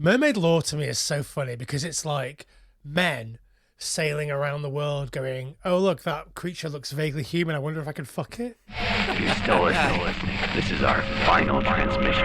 Mermaid lore to me is so funny because it's like men sailing around the world going, oh, look, that creature looks vaguely human. I wonder if I can fuck it. You're still listening. This is our final transmission.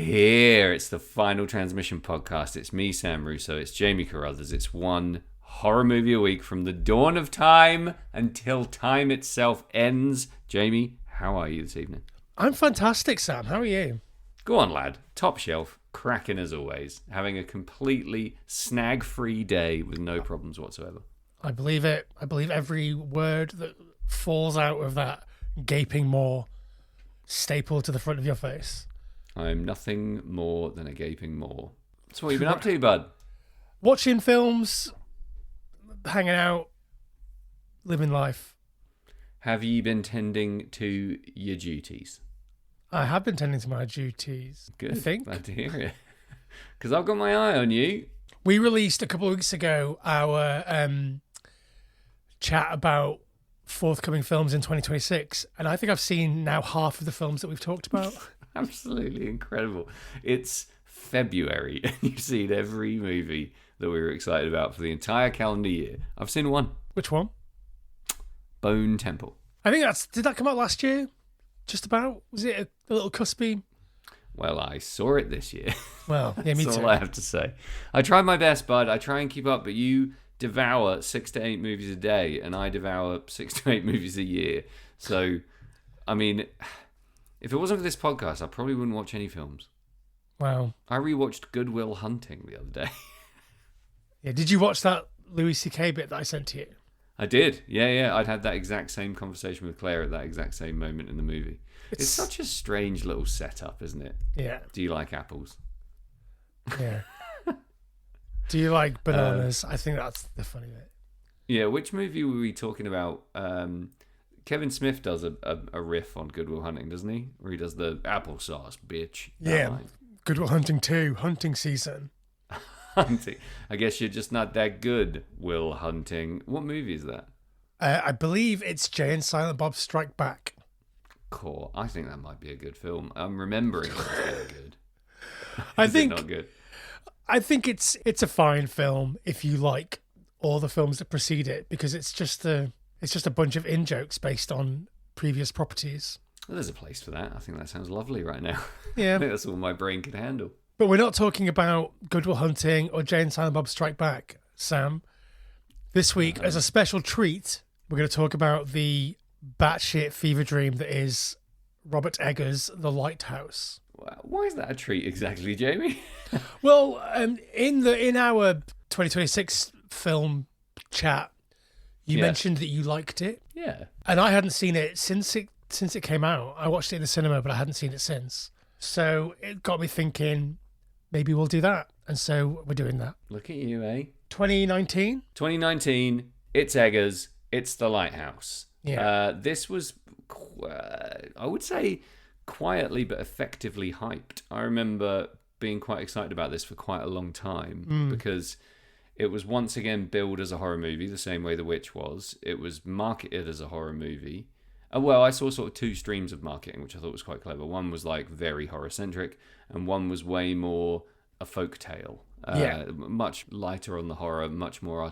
Here, it's the Final Transmission podcast. It's me, Sam Russo. It's Jamie Carruthers. It's one horror movie a week from the dawn of time until time itself ends. Jamie, how are you this evening? I'm fantastic, Sam. How are you? Go on, lad. Top shelf. Cracking as always. Having a completely snag-free day with no problems whatsoever. I believe it. I believe every word that falls out of that gaping maw stapled to the front of your face. I'm nothing more than a gaping maw. So what have you been up to, bud? Watching films, hanging out, living life. Have you been tending to your duties? I have been tending to my duties. Good. I think. Glad to hear it. Because I've got my eye on you. We released a couple of weeks ago our chat about forthcoming films in 2026, and I think I've seen now half of the films that we've talked about. Absolutely incredible. It's February and you've seen every movie that we were excited about for the entire calendar year. I've seen one. Which one? Bone Temple. I think did that come out last year? Just about? Was it a little cuspy? Well, I saw it this year. Well, yeah, me That's too. all I have to say. I try my best, bud. I try and keep up, but you devour 6 to 8 movies a day and I devour 6 to 8 movies a year. So, I mean, if it wasn't for this podcast, I probably wouldn't watch any films. Wow. I rewatched Good Will Hunting the other day. Yeah, did you watch that Louis C.K. bit that I sent to you? I did. Yeah. I'd had that exact same conversation with Claire at that exact same moment in the movie. It's such a strange little setup, isn't it? Yeah. Do you like apples? Yeah. Do you like bananas? I think that's the funny bit. Yeah, which movie were we talking about? Kevin Smith does a riff on Good Will Hunting, doesn't he? Where he does the applesauce, bitch. Yeah. Good Will Hunting 2, hunting season. Hunting. I guess you're just not that good, Will Hunting. What movie is that? I believe it's Jay and Silent Bob Strike Back. Cool. I think that might be a good film. I'm remembering it's really good. I Is think it not good? I think it's a fine film if you like all the films that precede it, because it's just a bunch of in-jokes based on previous properties. Well, there's a place for that. I think that sounds lovely right now. Yeah. I think that's all my brain can handle. But we're not talking about Good Will Hunting or Jay and Silent Bob Strike Back, Sam. This week, as a special treat, we're going to talk about the batshit fever dream that is Robert Eggers' The Lighthouse. Why is that a treat exactly, Jamie? Well, in our 2026 film chat, you mentioned that you liked it. Yeah. And I hadn't seen it since it came out. I watched it in the cinema, but I hadn't seen it since. So it got me thinking, maybe we'll do that. And so we're doing that. Look at you, eh? 2019? 2019, it's Eggers, it's The Lighthouse. Yeah. This was, I would say, quietly but effectively hyped. I remember being quite excited about this for quite a long time because it was once again billed as a horror movie, the same way The Witch was. It was marketed as a horror movie. Well, I saw sort of two streams of marketing, which I thought was quite clever. One was like very horror-centric, and one was way more a folk tale. Much lighter on the horror, much more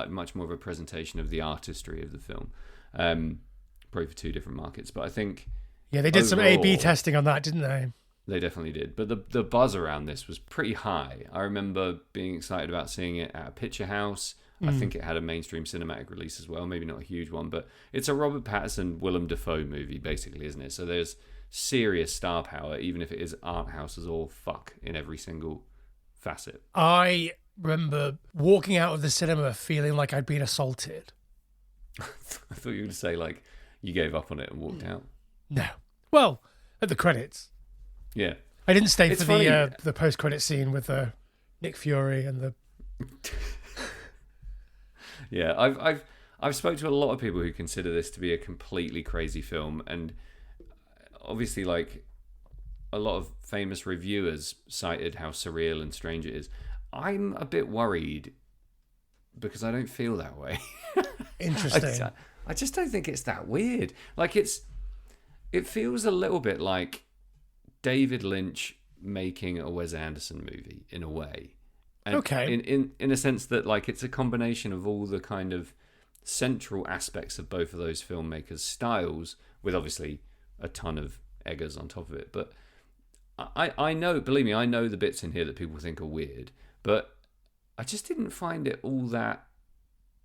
much more of a presentation of the artistry of the film. Probably for two different markets, but I think they did some A/B testing on that, didn't they? They definitely did. But the buzz around this was pretty high. I remember being excited about seeing it at a picture house. I think it had a mainstream cinematic release as well, maybe not a huge one, but it's a Robert Pattinson, Willem Dafoe movie, basically, isn't it? So there's serious star power, even if it is art house as all fuck in every single facet. I remember walking out of the cinema feeling like I'd been assaulted. I thought you were going to say, like, you gave up on it and walked out. No. Well, at the credits. Yeah. I didn't stay It's for funny. the post-credit scene with Nick Fury and the... Yeah, I've spoke to a lot of people who consider this to be a completely crazy film, and obviously, like, a lot of famous reviewers cited how surreal and strange it is. I'm a bit worried because I don't feel that way. Interesting. I just don't think it's that weird. Like it feels a little bit like David Lynch making a Wes Anderson movie in a way. And okay. In a sense that like it's a combination of all the kind of central aspects of both of those filmmakers' styles, with obviously a ton of Eggers on top of it. But I know, believe me, I know the bits in here that people think are weird, but I just didn't find it all that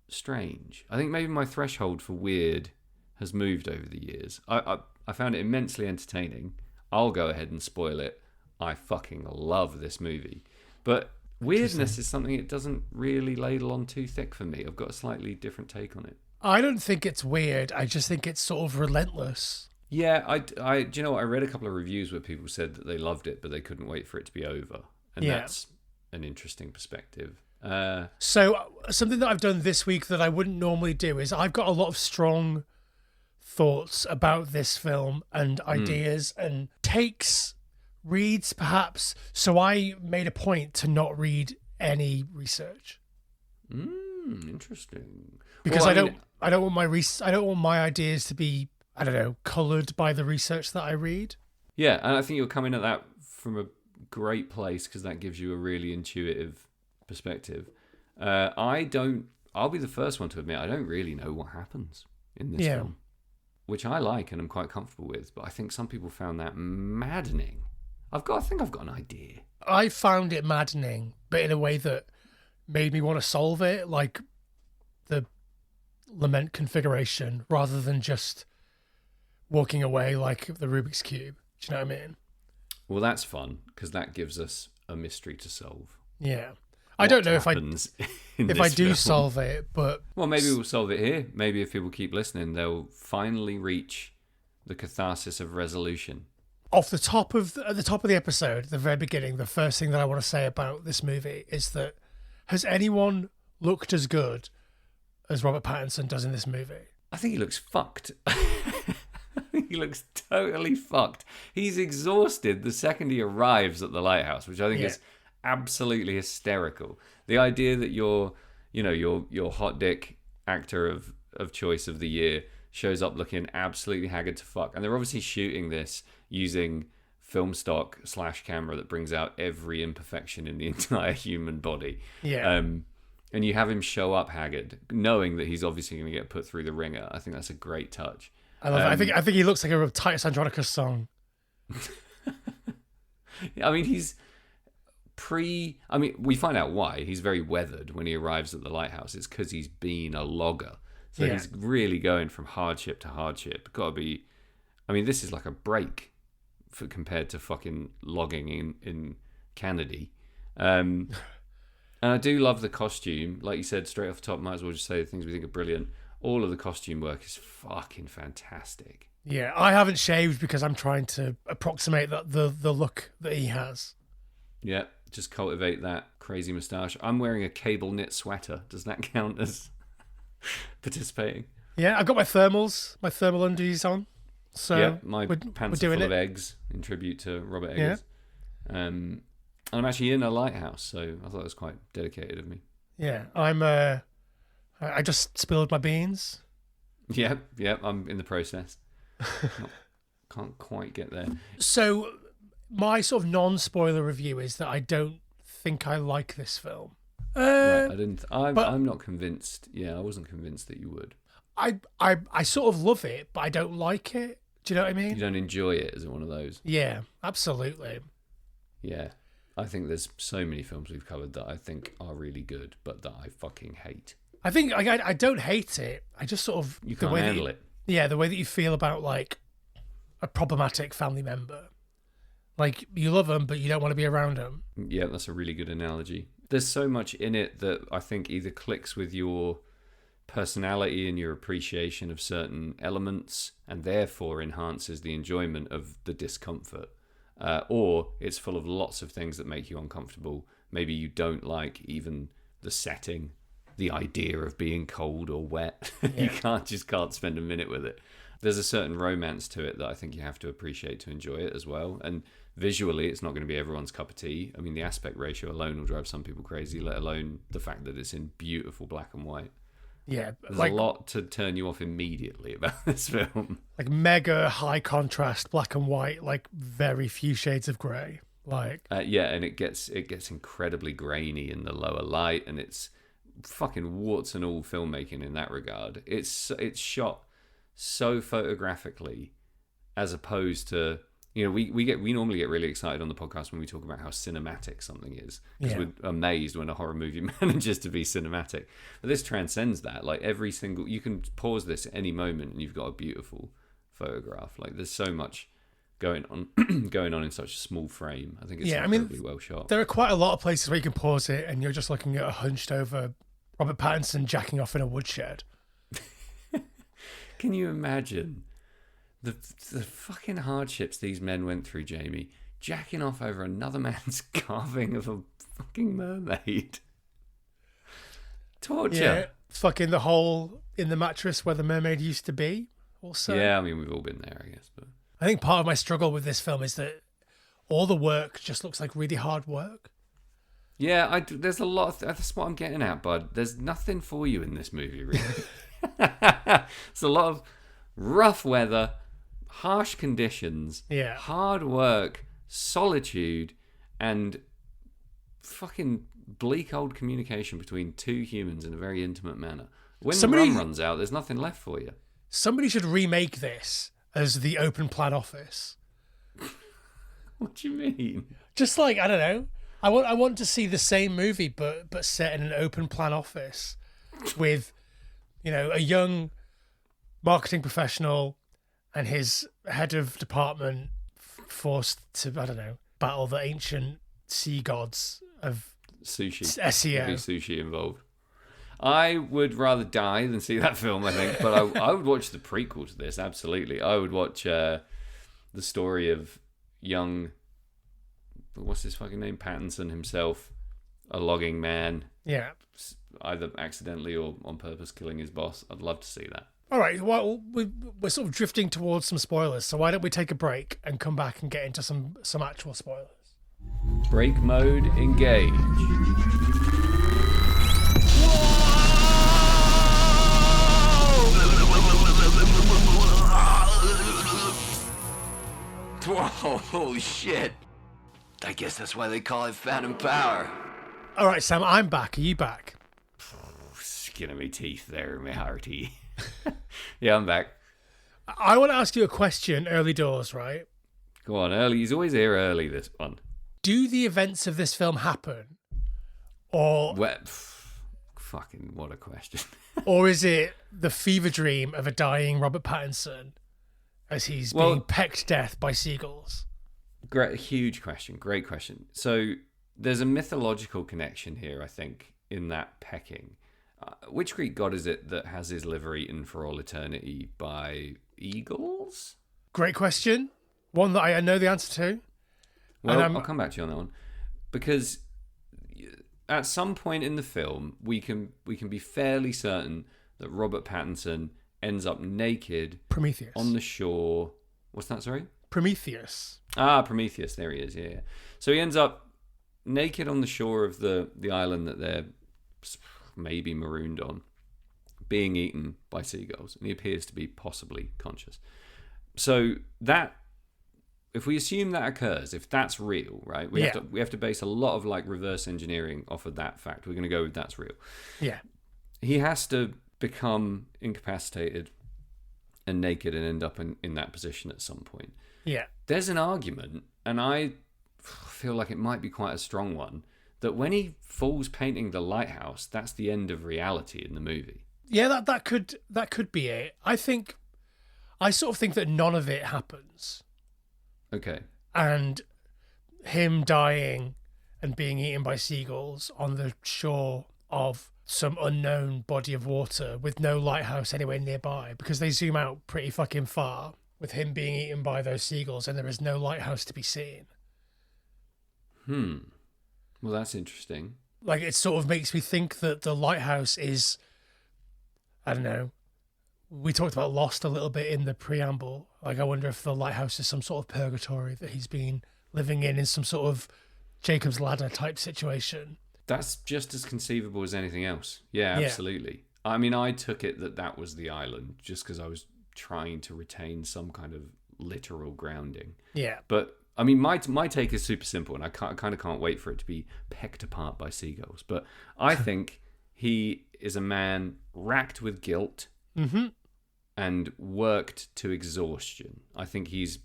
strange. I think maybe my threshold for weird has moved over the years. I found it immensely entertaining. I'll go ahead and spoil it. I fucking love this movie. But weirdness is something it doesn't really ladle on too thick for me. I've got a slightly different take on it. I don't think it's weird. I just think it's sort of relentless. Yeah, I do you know what? I read a couple of reviews where people said that they loved it, but they couldn't wait for it to be over. And that's an interesting perspective. So something that I've done this week that I wouldn't normally do is I've got a lot of strong thoughts about this film and ideas and takes, reads perhaps. So I made a point to not read any research. Interesting. Because I don't want my ideas to be, I don't know, coloured by the research that I read. Yeah, and I think you're coming at that from a great place because that gives you a really intuitive perspective. I'll be the first one to admit I don't really know what happens in this film, which I like and I'm quite comfortable with, but I think some people found that maddening. I think I've got an idea. I found it maddening, but in a way that made me want to solve it, like the lament configuration, rather than just walking away like the Rubik's Cube. Do you know what I mean? Well, that's fun because that gives us a mystery to solve. Yeah. I don't know if I do film. solve it, but... Well, maybe we'll solve it here. Maybe if people keep listening, they'll finally reach the catharsis of resolution. At the top of the episode, at the very beginning, the first thing that I want to say about this movie is that has anyone looked as good as Robert Pattinson does in this movie? I think he looks fucked. He looks totally fucked. He's exhausted the second he arrives at the lighthouse, which I think is absolutely hysterical. The idea that your hot dick actor of choice of the year shows up looking absolutely haggard to fuck, and they're obviously shooting this using film stock / camera that brings out every imperfection in the entire human body. And you have him show up haggard, knowing that he's obviously going to get put through the ringer. I think that's a great touch. I love it. I think he looks like a Titus Andronicus song. I mean, we find out why. He's very weathered when he arrives at the lighthouse. It's because he's been a logger. So he's really going from hardship to hardship. Got to be... I mean, this is like a break compared to fucking logging in Kennedy. And I do love the costume. Like you said, straight off the top, might as well just say the things we think are brilliant. All of the costume work is fucking fantastic. Yeah, I haven't shaved because I'm trying to approximate the look that he has. Yeah, just cultivate that crazy moustache. I'm wearing a cable knit sweater. Does that count as participating? Yeah, I've got my thermal undies on. So my pants are full of eggs in tribute to Robert Eggers. Yeah. And I'm actually in a lighthouse, so I thought it was quite dedicated of me. Yeah, I just spilled my beans. Yeah, I'm in the process. Can't quite get there. So my sort of non-spoiler review is that I don't think I like this film. Right, I'm not convinced. Yeah, I wasn't convinced that you would. I sort of love it, but I don't like it. Do you know what I mean? You don't enjoy it, is it one of those? Yeah, absolutely. Yeah. I think there's so many films we've covered that I think are really good, but that I fucking hate. I think I don't hate it. I just sort of... You can't handle it. Yeah, the way that you feel about, like, a problematic family member. Like, you love them, but you don't want to be around them. Yeah, that's a really good analogy. There's so much in it that I think either clicks with your personality and your appreciation of certain elements and therefore enhances the enjoyment of the discomfort, or it's full of lots of things that make you uncomfortable. Maybe you don't like even the setting, the idea of being cold or wet. Yeah. You can't spend a minute with it. There's a certain romance to it that I think you have to appreciate to enjoy it as well. And Visually, it's not going to be everyone's cup of tea. I mean, the aspect ratio alone will drive some people crazy, let alone the fact that it's in beautiful black and white. Yeah, There's a lot to turn you off immediately about this film. Like mega high contrast, black and white, like very few shades of grey. Like and it gets incredibly grainy in the lower light, and it's fucking warts and all filmmaking in that regard. It's shot so photographically, as opposed to, you know, we normally get really excited on the podcast when we talk about how cinematic something is, because we're amazed when a horror movie manages to be cinematic. But this transcends that. Like every single, you can pause this at any moment and you've got a beautiful photograph. Like there's so much going on in such a small frame. I think it's incredibly well shot. There are quite a lot of places where you can pause it and you're just looking at a hunched over Robert Pattinson jacking off in a woodshed. Can you imagine the fucking hardships these men went through, Jamie? Jacking off over another man's carving of a fucking mermaid. Torture. Yeah, fucking the hole in the mattress where the mermaid used to be also. Yeah, I mean, we've all been there, I guess. But I think part of my struggle with this film is that all the work just looks like really hard work. Yeah, there's a lot of... That's what I'm getting at, bud. There's nothing for you in this movie, really. It's a lot of rough weather, harsh conditions, hard work, solitude, and fucking bleak old communication between two humans in a very intimate manner. When the rum runs out, there's nothing left for you. Somebody should remake this as the open plan office. What do you mean? Just like, I don't know. I want to see the same movie but set in an open plan office with, you know, a young marketing professional and his head of department forced to, I don't know, battle the ancient sea gods of sushi. SEO. There'd be sushi involved. I would rather die than see that film, I think. But I would watch the prequel to this, absolutely. I would watch the story of young... What's his fucking name? Pattinson himself, a logging man. Yeah. Either accidentally or on purpose killing his boss. I'd love to see that. All right. Well, we're sort of drifting towards some spoilers. So why don't we take a break and come back and get into some actual spoilers? Break mode, engage. Whoa, shit. I guess that's why they call it phantom power. All right, Sam, I'm back. Are you back? Skin of me teeth there, my hearty. Yeah, I'm back. I want to ask you a question early doors, right? Go on, early. He's always here early, this one. Do the events of this film happen? Or... fucking, what a question. Or is it the fever dream of a dying Robert Pattinson as he's being pecked to death by seagulls? Great, huge question. Great question. So there's a mythological connection here, I think, in that pecking. Which Greek god is it that has his liver eaten for all eternity by eagles? Great question. One that I know the answer to. Well, I'll come back to you on that one. Because at some point in the film, we can be fairly certain that Robert Pattinson ends up naked Prometheus on the shore. What's that, sorry? Prometheus. Prometheus. There he is, yeah. So he ends up naked on the shore of the island that they're maybe marooned on, being eaten by seagulls. And he appears to be possibly conscious. So that, if we assume that occurs, if that's real, right? We have to base a lot of like reverse engineering off of that fact. We're going to go with that's real. Yeah. He has to become incapacitated and naked and end up in that position at some point. Yeah. There's an argument, and I feel like it might be quite a strong one, that when he falls painting the lighthouse, that's the end of reality in the movie. Yeah, that could be it. I sort of think that none of it happens. Okay. And him dying and being eaten by seagulls on the shore of some unknown body of water with no lighthouse anywhere nearby, because they zoom out pretty fucking far with him being eaten by those seagulls and there is no lighthouse to be seen. Well, that's interesting. Like, it sort of makes me think that the lighthouse is, I don't know, we talked about Lost a little bit in the preamble. Like, I wonder if the lighthouse is some sort of purgatory that he's been living in some sort of Jacob's Ladder type situation. That's just as conceivable as anything else. Yeah, absolutely. I mean, I took it that was the island just because I was trying to retain some kind of literal grounding. Yeah. But I mean, my take is super simple, and I kind of can't wait for it to be pecked apart by seagulls. But I think he is a man racked with guilt and worked to exhaustion. I think he's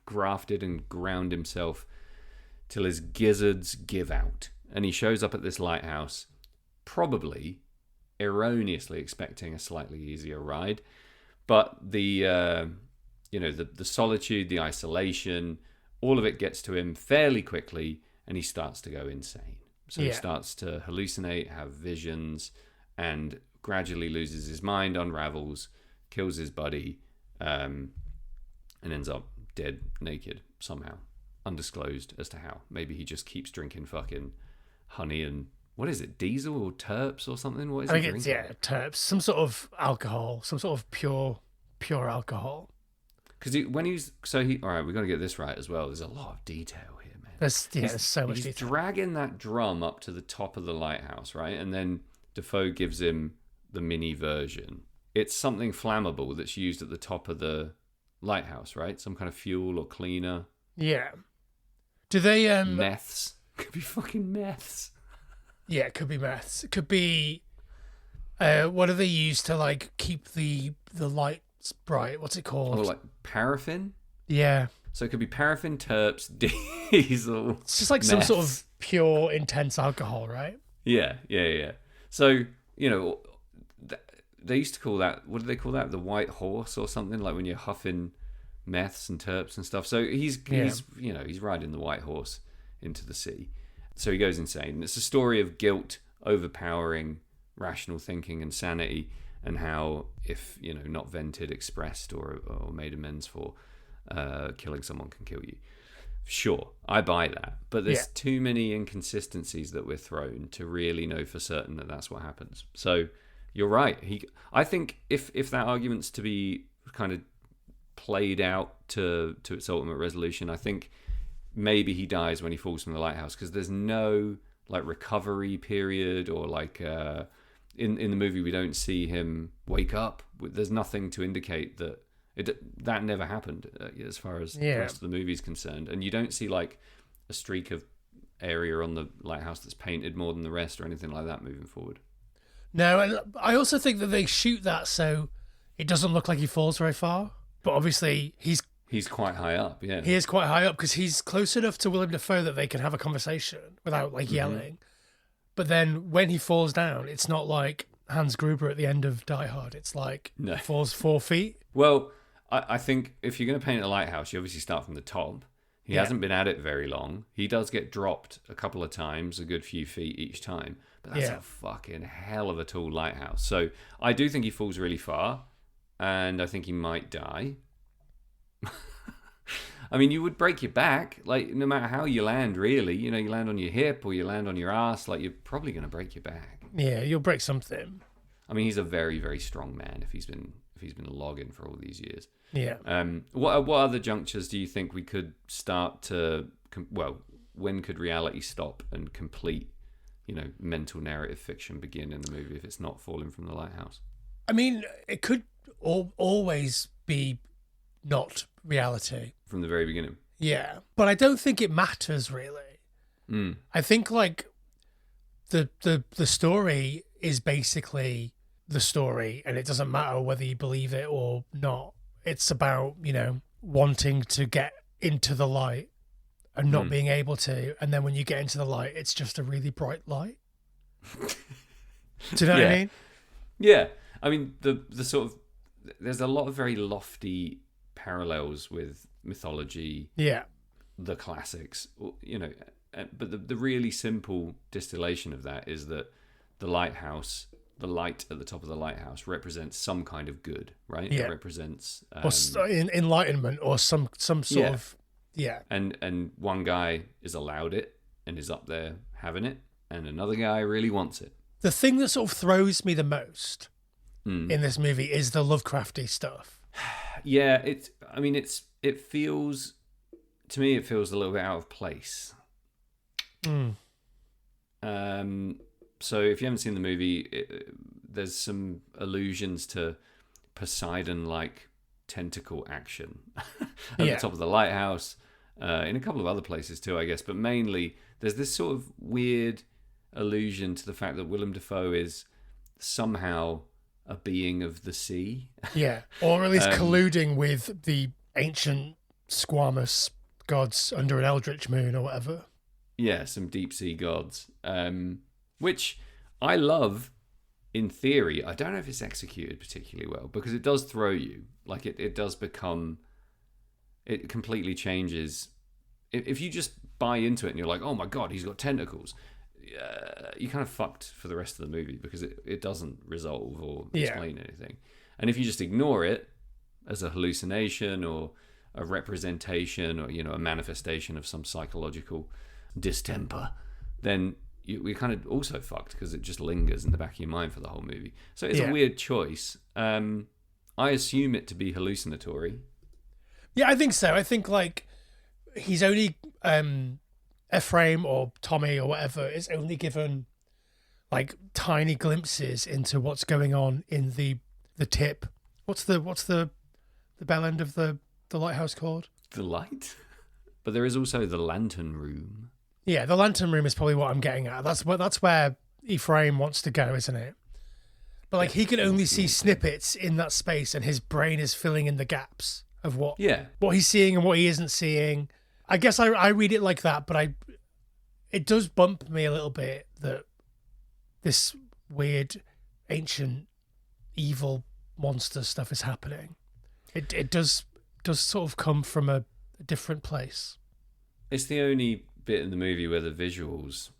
grafted and ground himself till his gizzards give out. And he shows up at this lighthouse, probably erroneously expecting a slightly easier ride. But the solitude, the isolation, all of it gets to him fairly quickly, and he starts to go insane. So he starts to hallucinate, have visions, and gradually loses his mind, unravels, kills his buddy, and ends up dead, naked, somehow. Undisclosed as to how. Maybe he just keeps drinking fucking honey and, what is it, diesel or terps or something? What is it? I think it's, terps. Some sort of alcohol, some sort of pure alcohol. Because all right, we've got to get this right as well. There's a lot of detail here, man. There's so much detail. He's dragging that drum up to the top of the lighthouse, right? And then Defoe gives him the mini version. It's something flammable that's used at the top of the lighthouse, right? Some kind of fuel or cleaner. Yeah. Do they meths? Could be fucking meths. Yeah, it could be meths. It could be what do they use to like keep the lights bright? What's it called? Oh, like paraffin? Yeah. So it could be paraffin, terps, diesel. It's just like meths. some sort of pure intense alcohol, right? Yeah. So, they used to call that, what do they call that? The white horse or something, like when you're huffing meths and terps and stuff. So he's riding the white horse into the sea. So he goes insane. And it's a story of guilt overpowering rational thinking and sanity, and how if not vented, expressed, or made amends for, killing someone can kill you. Sure, I buy that, but there's too many inconsistencies that we're thrown to really know for certain that that's what happens. So you're right. I think if that argument's to be kind of played out to its ultimate resolution, I think maybe he dies when he falls from the lighthouse, because there's no like recovery period, or like in the movie we don't see him wake up. There's nothing to indicate that that never happened as far as the rest of the movie is concerned. And you don't see like a streak of area on the lighthouse that's painted more than the rest or anything like that moving forward. No, and I also think that they shoot that so it doesn't look like he falls very far. But obviously he's quite high up, yeah. He is quite high up because he's close enough to Willem Dafoe that they can have a conversation without like yelling. But then when he falls down, it's not like Hans Gruber at the end of Die Hard. It's like he falls 4 feet. Well, I think if you're going to paint a lighthouse, you obviously start from the top. He hasn't been at it very long. He does get dropped a couple of times, a good few feet each time. But that's a fucking hell of a tall lighthouse. So I do think he falls really far, and I think he might die. I mean, you would break your back, like, no matter how you land, really. You land on your hip or you land on your ass, like, you're probably going to break your back. Yeah, you'll break something. I mean, he's a very, very strong man if he's been logging for all these years. Yeah. What other junctures do you think we could start to, when could reality stop and complete, mental narrative fiction begin in the movie if it's not falling from the lighthouse? I mean, it could always be not reality. From the very beginning. Yeah. But I don't think it matters, really. I think, like, the story is basically the story, and it doesn't matter whether you believe it or not. It's about, wanting to get into the light and not being able to. And then when you get into the light, it's just a really bright light. Do you know what I mean? Yeah. I mean, the sort of, there's a lot of very lofty parallels with mythology. Yeah. The classics, but the really simple distillation of that is that the lighthouse, the light at the top of the lighthouse, represents some kind of good, right? Yeah. It represents or enlightenment or some sort of And one guy is allowed it and is up there having it, and another guy really wants it. The thing that sort of throws me the most in this movie is the Lovecrafty stuff. Yeah, it feels to me, it feels a little bit out of place. Mm. So if you haven't seen the movie, there's some allusions to Poseidon-like tentacle action at the top of the lighthouse, in a couple of other places too, I guess. But mainly, there's this sort of weird allusion to the fact that Willem Dafoe is somehow a being of the sea. Yeah, or at least colluding with the ancient squamous gods under an eldritch moon or whatever. Yeah, some deep sea gods, which I love in theory. I don't know if it's executed particularly well, because it does throw you. Like, it does become... It completely changes. If you just buy into it and you're like, oh my god, he's got tentacles, you're kind of fucked for the rest of the movie, because it doesn't resolve or explain anything. And if you just ignore it as a hallucination or a representation or, a manifestation of some psychological distemper, then we're kind of also fucked, because it just lingers in the back of your mind for the whole movie. So it's a weird choice. I assume it to be hallucinatory. Yeah, I think so. I think, like, he's only Ephraim or Tommy or whatever is only given like tiny glimpses into what's going on in the tip. What's the bell end of the lighthouse called? The light. But there is also the lantern room. Yeah, the lantern room is probably what I'm getting at. That's where Ephraim wants to go, isn't it? But like, he can only see snippets in that space, and his brain is filling in the gaps of what he's seeing and what he isn't seeing. I guess I read it like that, but it does bump me a little bit that this weird, ancient, evil monster stuff is happening. It does sort of come from a different place. It's the only bit in the movie where the visuals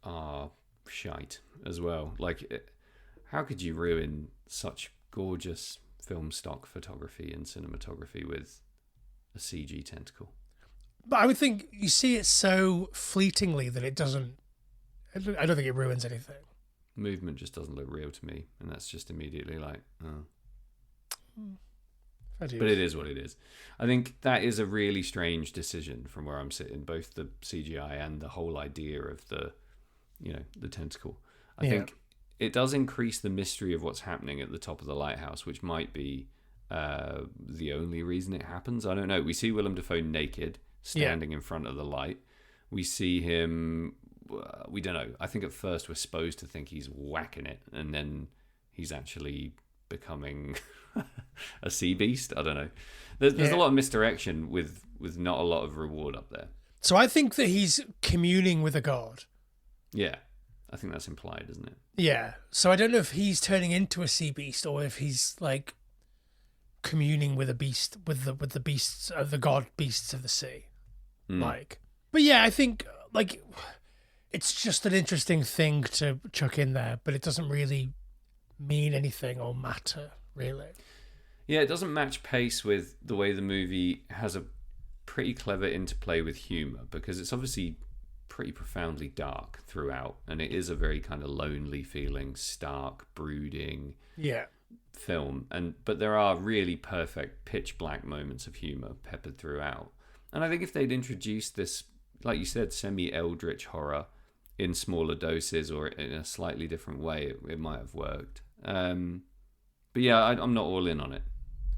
are shite as well. Like, how could you ruin such gorgeous film stock photography and cinematography with a CG tentacle? But I would think you see it so fleetingly that it doesn't... I don't think it ruins anything. Movement just doesn't look real to me, and that's just immediately like, oh. But it is what it is. I think that is a really strange decision from where I'm sitting, both the CGI and the whole idea of the tentacle. I think it does increase the mystery of what's happening at the top of the lighthouse, which might be the only reason it happens. I don't know. We see Willem Dafoe naked, standing in front of the light. We see him... we don't know. I think at first we're supposed to think he's whacking it, and then he's actually becoming a sea beast. I don't know. There's a lot of misdirection with not a lot of reward up there. So I think that he's communing with a god. Yeah, I think that's implied, isn't it? Yeah. So I don't know if he's turning into a sea beast or if he's like communing with a beast, with the beasts of the god beasts of the sea. But yeah, I think like it's just an interesting thing to chuck in there, but it doesn't really mean anything or matter, really. Yeah, it doesn't match pace with the way the movie has a pretty clever interplay with humour, because it's obviously pretty profoundly dark throughout, and it is a very kind of lonely feeling, stark, brooding film. But there are really perfect pitch black moments of humour peppered throughout. And I think if they'd introduced this, like you said, semi-eldritch horror in smaller doses or in a slightly different way, it might have worked. But yeah, I'm not all in on it.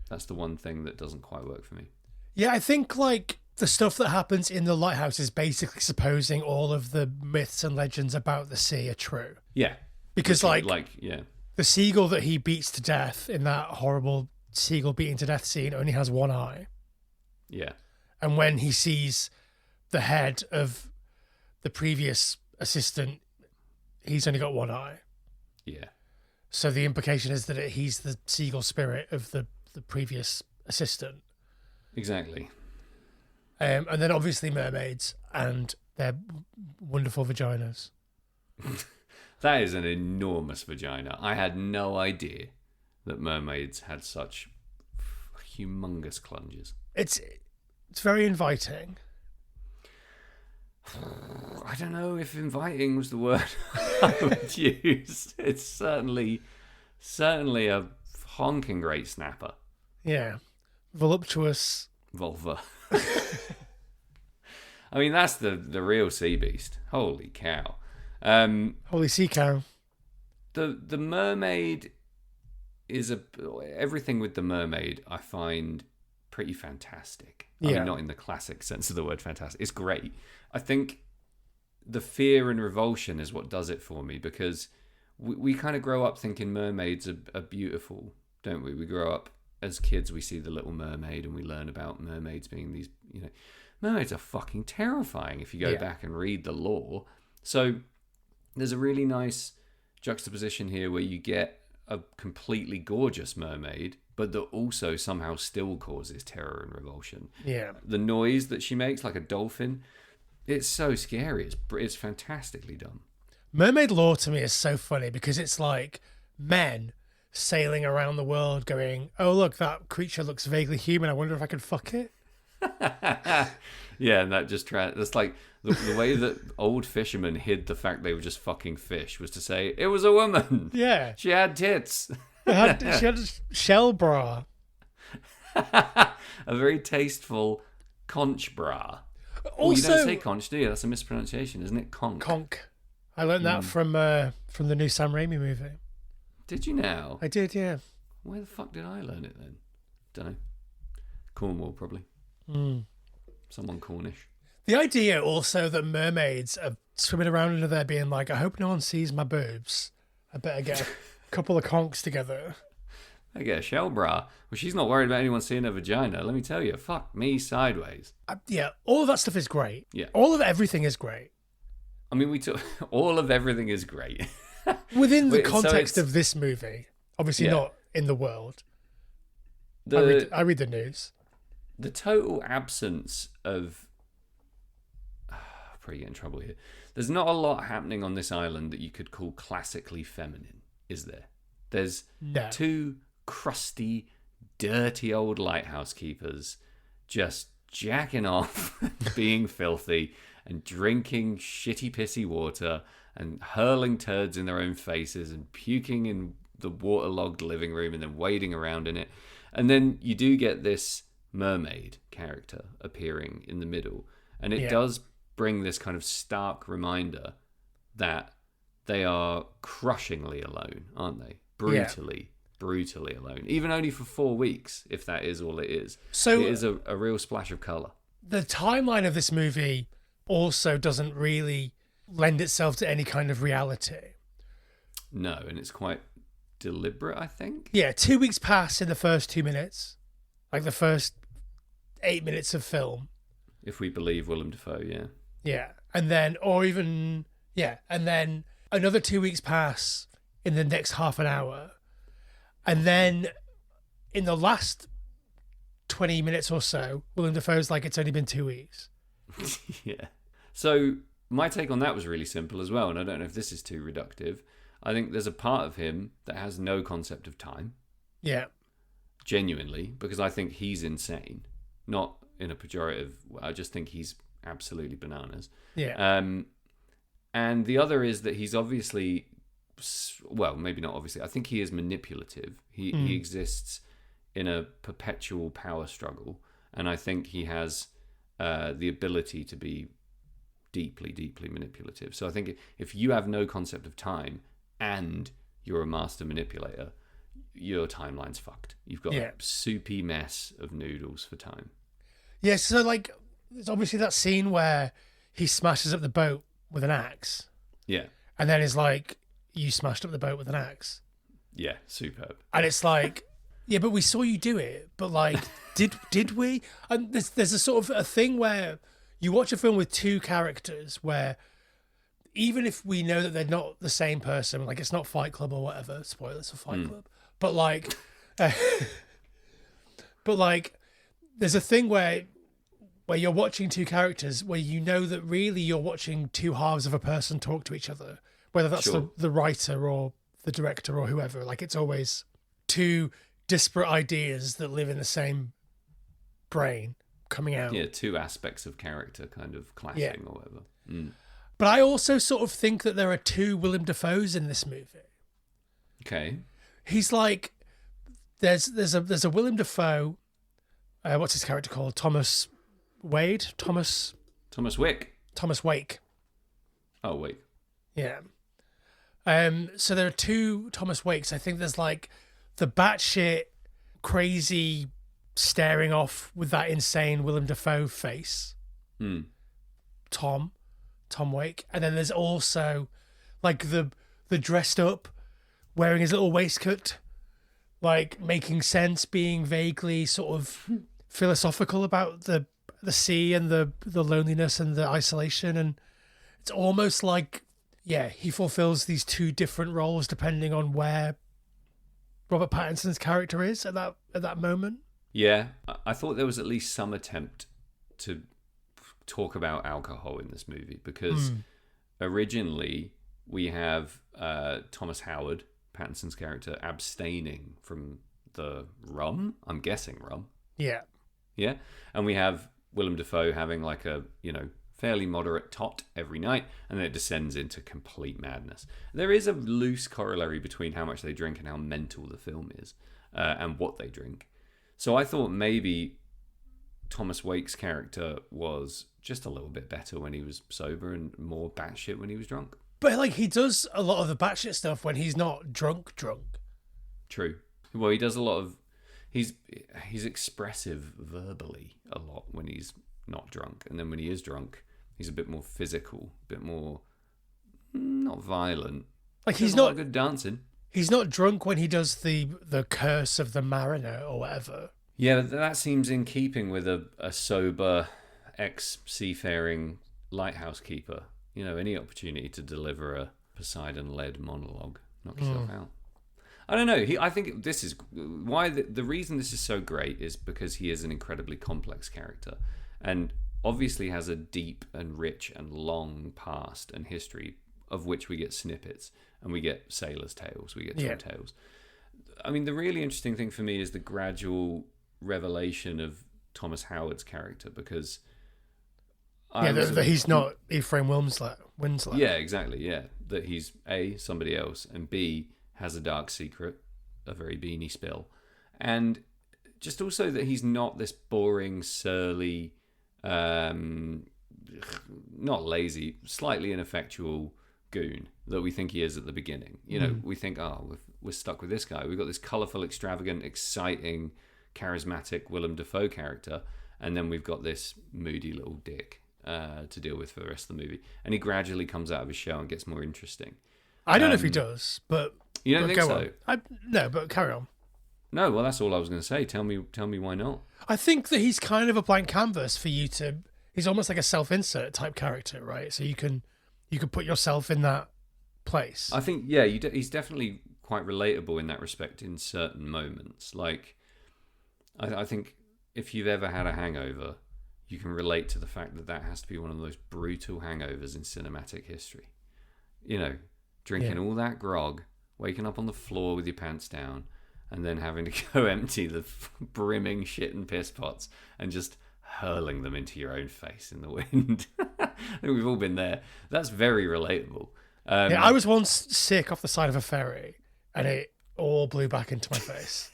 That's the one thing that doesn't quite work for me. Yeah, I think like the stuff that happens in the lighthouse is basically supposing all of the myths and legends about the sea are true. Yeah. Because the seagull that he beats to death in that horrible seagull beating to death scene only has one eye. Yeah. And when he sees the head of the previous assistant, he's only got one eye. Yeah. So the implication is that he's the seagull spirit of the previous assistant. Exactly. And then obviously mermaids and their wonderful vaginas. That is an enormous vagina. I had no idea that mermaids had such humongous clunges. It's very inviting. I don't know if inviting was the word I would use. It's certainly a honking great snapper. Yeah. Voluptuous. Vulva. I mean, that's the real sea beast. Holy cow. Holy sea cow. The mermaid is everything with the mermaid I find pretty fantastic. I mean, not in the classic sense of the word fantastic. It's great. I think the fear and revulsion is what does it for me, because we kind of grow up thinking mermaids are beautiful, don't we? We grow up as kids, we see The Little Mermaid and we learn about mermaids being these, mermaids are fucking terrifying if you go back and read the lore. So there's a really nice juxtaposition here where you get a completely gorgeous mermaid, but that also somehow still causes terror and revulsion. Yeah. The noise that she makes, like a dolphin, it's so scary. It's fantastically done. Mermaid lore to me is so funny because it's like men sailing around the world going, oh, look, that creature looks vaguely human. I wonder if I could fuck it. Yeah, and that just that's like the way that old fishermen hid the fact they were just fucking fish was to say it was a woman. Yeah. She had tits. She had a shell bra. A very tasteful conch bra. Also, you don't say conch, do you? That's a mispronunciation, isn't it? Conch. Conch. I learned that from the new Sam Raimi movie. Did you now? I did, yeah. Where the fuck did I learn it then? Don't know. Cornwall, probably. Someone Cornish. The idea also that mermaids are swimming around under there being like, I hope no one sees my boobs. I better get a couple of conchs together. I get a shell bra. Well, she's not worried about anyone seeing her vagina. Let me tell you, fuck me sideways. Yeah, all of that stuff is great. Yeah. All of everything is great. I mean, we took all of everything is great. Within the context of this movie. Obviously not in the world. I read the news. The total absence of... I'll probably get in trouble here. There's not a lot happening on this island that you could call classically feminine, is there? There's two crusty, dirty old lighthouse keepers just jacking off, being filthy, and drinking shitty pissy water, and hurling turds in their own faces, and puking in the waterlogged living room, and then wading around in it. And then you do get this mermaid character appearing in the middle, and it does bring this kind of stark reminder that they are crushingly alone, aren't they? Brutally alone, even only for 4 weeks, if that is all it is. So it is a real splash of colour. The timeline of this movie also doesn't really lend itself to any kind of reality. No, and it's quite deliberate, I think. Yeah, 2 weeks pass in the first 2 minutes, like the first 8 minutes of film. If we believe Willem Dafoe, yeah. Yeah, and then, and then another 2 weeks pass in the next half an hour. And then in the last 20 minutes or so, Willem Dafoe's like, it's only been 2 weeks. Yeah. So my take on that was really simple as well, and I don't know if this is too reductive. I think there's a part of him that has no concept of time. Yeah. Genuinely, because I think he's insane. Not in a pejorative, I just think he's absolutely bananas. Yeah. And the other is that he's obviously, well, maybe not obviously, I think he is manipulative. He exists in a perpetual power struggle, and I think he has the ability to be deeply, deeply manipulative. So I think if you have no concept of time and you're a master manipulator, your timeline's fucked. You've got a soupy mess of noodles for time. Yeah, so like, there's obviously that scene where he smashes up the boat with an axe. Yeah. And then is like, you smashed up the boat with an axe. Yeah, superb. And it's like, yeah, but we saw you do it. But like, did we? And there's a sort of a thing where you watch a film with two characters where even if we know that they're not the same person, like it's not Fight Club or whatever, spoilers for Fight Club, but like, there's a thing where you're watching two characters where you know that really you're watching two halves of a person talk to each other, whether that's the writer or the director or whoever. Like, it's always two disparate ideas that live in the same brain coming out. Yeah, two aspects of character kind of clashing or whatever. Mm. But I also sort of think that there are two Willem Dafoes in this movie. Okay. He's like, there's a Willem Dafoe, what's his character called? Thomas Wade? Thomas Thomas Wick. Thomas Wake. Oh, wait. Yeah. So there are two Thomas Wakes. I think there's like the batshit crazy staring off with that insane Willem Dafoe face. Tom Wake. And then there's also like the dressed up, wearing his little waistcoat, like making sense, being vaguely sort of philosophical about the sea and the loneliness and the isolation. And it's almost like, yeah, he fulfills these two different roles depending on where Robert Pattinson's character is at that moment. Yeah, I thought there was at least some attempt to talk about alcohol in this movie, because originally we have Thomas Howard, Pattinson's character, abstaining from the rum. I'm guessing rum. Yeah. Yeah. And we have Willem Dafoe having like a, fairly moderate tot every night, and then it descends into complete madness. There is a loose corollary between how much they drink and how mental the film is, and what they drink. So I thought maybe Thomas Wake's character was just a little bit better when he was sober and more batshit when he was drunk. But like he does a lot of the batshit stuff when he's not drunk. True. Well, he does a lot of... He's expressive verbally a lot when he's not drunk. And then when he is drunk, he's a bit more physical, a bit more... not violent. Like he's not good dancing. He's not drunk when he does the curse of the mariner or whatever. Yeah, that seems in keeping with a sober ex-seafaring lighthouse keeper. Any opportunity to deliver a Poseidon-led monologue, knock yourself out. I don't know. I think this is why the reason this is so great is because he is an incredibly complex character, and obviously has a deep and rich and long past and history of which we get snippets, and we get sailors' tales, we get twin tales. I mean, the really interesting thing for me is the gradual revelation of Thomas Howard's character, because that he's not Ephraim Winslow. Yeah, exactly. Yeah, that he's A, somebody else, and B, has a dark secret, a very beanie spill, and just also that he's not this boring, surly, not lazy, slightly ineffectual goon that we think he is at the beginning. We think, we're stuck with this guy. We've got this colourful, extravagant, exciting, charismatic Willem Dafoe character, and then we've got this moody little dick to deal with for the rest of the movie. And he gradually comes out of his shell and gets more interesting. I don't know if he does, but... You don't think so? No, but carry on. No, well, that's all I was going to say. Tell me why not? I think that he's kind of a blank canvas for you to... He's almost like a self-insert type character, right? So you can put yourself in that place. I think, yeah, he's definitely quite relatable in that respect in certain moments. Like, I think if you've ever had a hangover, you can relate to the fact that has to be one of the most brutal hangovers in cinematic history. Drinking all that grog, waking up on the floor with your pants down, and then having to go empty the brimming shit and piss pots and just hurling them into your own face in the wind. I think we've all been there. That's very relatable. I was once sick off the side of a ferry, and it all blew back into my face.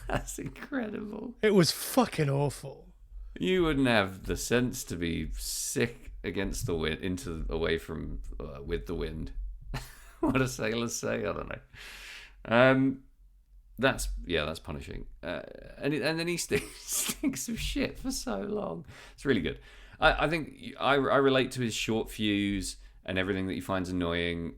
That's incredible. It was fucking awful. You wouldn't have the sense to be sick against the wind, away from with the wind. What do sailors say? I don't know. That's punishing. And then he stinks of shit for so long. It's really good. I think I relate to his short fuse and everything that he finds annoying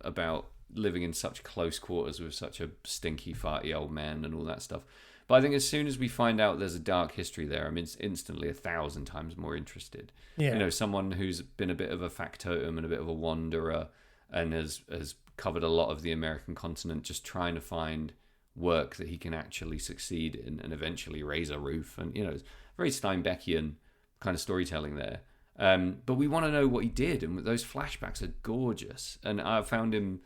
about living in such close quarters with such a stinky, farty old man and all that stuff. But I think as soon as we find out there's a dark history there, I'm instantly 1,000 times more interested. Yeah. Someone who's been a bit of a factotum and a bit of a wanderer and has covered a lot of the American continent, just trying to find work that he can actually succeed in and eventually raise a roof. And, it's very Steinbeckian kind of storytelling there. But we want to know what he did, and those flashbacks are gorgeous. And I found him,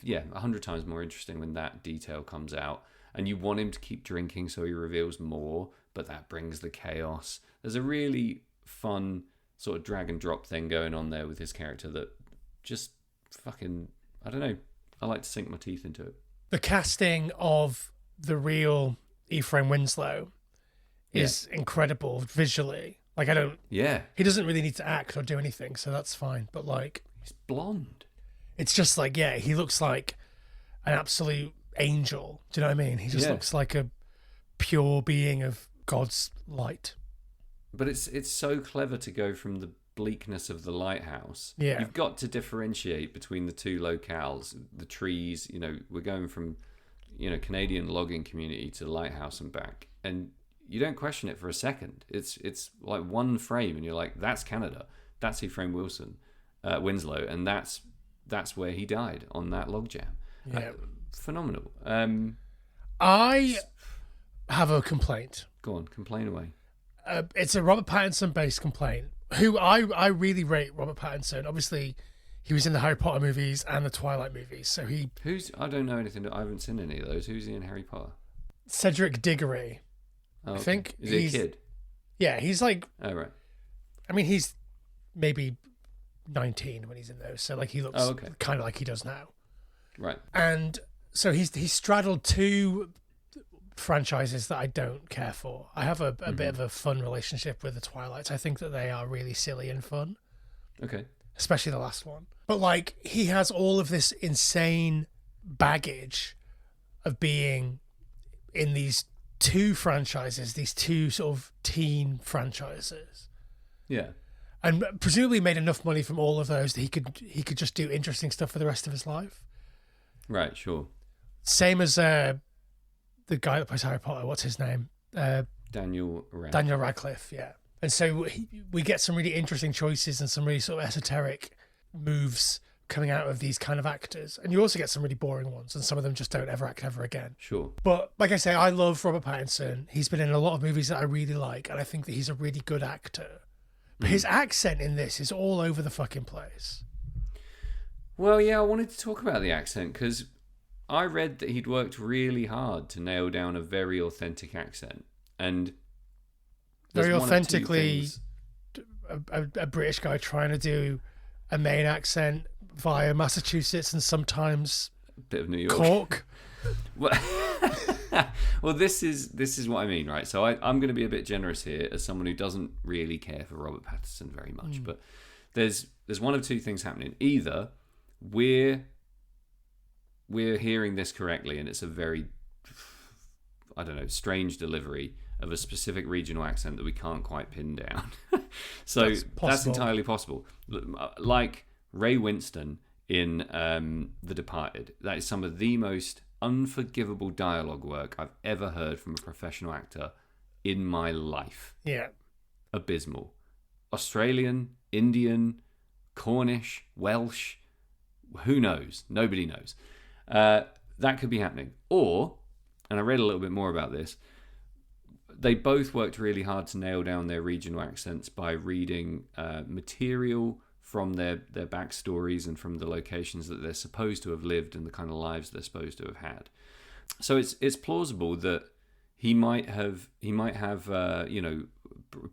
100 times more interesting when that detail comes out. And you want him to keep drinking so he reveals more, but that brings the chaos. There's a really fun sort of drag and drop thing going on there with his character that just fucking, I don't know, I like to sink my teeth into it. The casting of the real Ephraim Winslow is incredible visually. Like, I don't... Yeah. He doesn't really need to act or do anything, so that's fine. But, like... He's blonde. It's just like, yeah, he looks like an absolute angel. Do you know what I mean? He just looks like a pure being of God's light. But it's so clever to go from the bleakness of the lighthouse. Yeah. You've got to differentiate between the two locales, the trees. You know, we're going from, you know, Canadian logging community to the lighthouse and back, and you don't question it for a second. It's like one frame, and you're like, that's Canada. That's Ephraim Winslow, and that's where he died, on that log jam. Yeah. Phenomenal. I have a complaint. Go on, complain away. It's a Robert Pattinson based complaint. Who I really rate Robert Pattinson. Obviously, he was in the Harry Potter movies and the Twilight movies. So I don't know anything. I haven't seen any of those. Who's he in Harry Potter? Cedric Diggory. Oh, I think is he a kid? Yeah, he's like. Oh right. I mean, he's maybe 19 when he's in those. So like he looks kind of like he does now. Right. And so he's straddled two franchises that I don't care for. I have a bit of a fun relationship with the Twilights. I think that they are really silly and fun. Okay. Especially the last one. But like he has all of this insane baggage of being in these two franchises, these two sort of teen franchises. Yeah. And presumably made enough money from all of those that he could just do interesting stuff for the rest of his life. Right, sure. Same as the guy that plays Harry Potter, what's his name? Daniel Radcliffe. Daniel Radcliffe, yeah. And so we get some really interesting choices and some really sort of esoteric moves coming out of these kind of actors. And you also get some really boring ones, and some of them just don't ever act ever again. Sure. But like I say, I love Robert Pattinson. He's been in a lot of movies that I really like, and I think that he's a really good actor. But his accent in this is all over the fucking place. Well, yeah, I wanted to talk about the accent because I read that he'd worked really hard to nail down a very authentic accent. And very authentically, a British guy trying to do a Maine accent via Massachusetts and sometimes a bit of New York. Cork. Well, this is what I mean, right? So I'm going to be a bit generous here as someone who doesn't really care for Robert Pattinson very much. But there's one of two things happening. Either we're hearing this correctly, and it's a very, I don't know, strange delivery of a specific regional accent that we can't quite pin down. So that's entirely possible. Like Ray Winston in The Departed. That is some of the most unforgivable dialogue work I've ever heard from a professional actor in my life. Yeah. Abysmal. Australian, Indian, Cornish, Welsh, who knows? Nobody knows. That could be happening. Or, and I read a little bit more about this, they both worked really hard to nail down their regional accents by reading material from their backstories and from the locations that they're supposed to have lived and the kind of lives they're supposed to have had. So it's plausible that he might have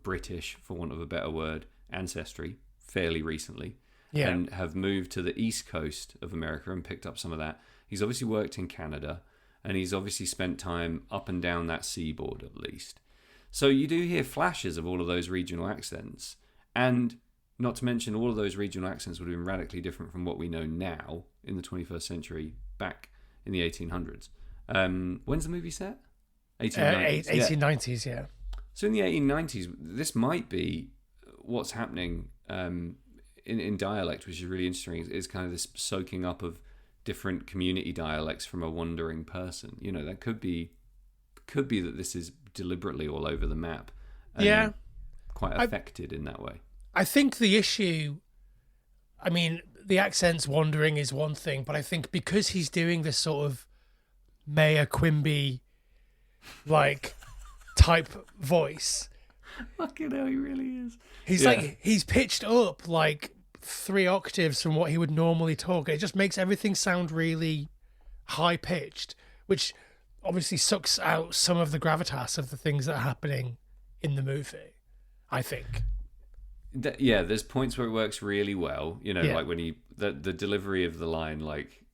British, for want of a better word, ancestry fairly recently, and have moved to the east coast of America and picked up some of that. He's obviously worked in Canada, and he's obviously spent time up and down that seaboard at least. So you do hear flashes of all of those regional accents, and not to mention all of those regional accents would have been radically different from what we know now in the 21st century, back in the 1800s. When's the movie set? 1890s. 1890s, yeah. So in the 1890s, this might be what's happening in dialect, which is really interesting, is kind of this soaking up of different community dialects from a wandering person. You know, that could be that this is deliberately all over the map. And quite affected in that way. I think the issue, I mean, the accent's wandering is one thing, but I think because he's doing this sort of Mayor Quimby like type voice. Fucking hell, he really is. He's pitched up like 3 octaves from what he would normally talk. It just makes everything sound really high pitched, which obviously sucks out some of the gravitas of the things that are happening in the movie, I think. There's points where it works really well. You know, like when the delivery of the line, like,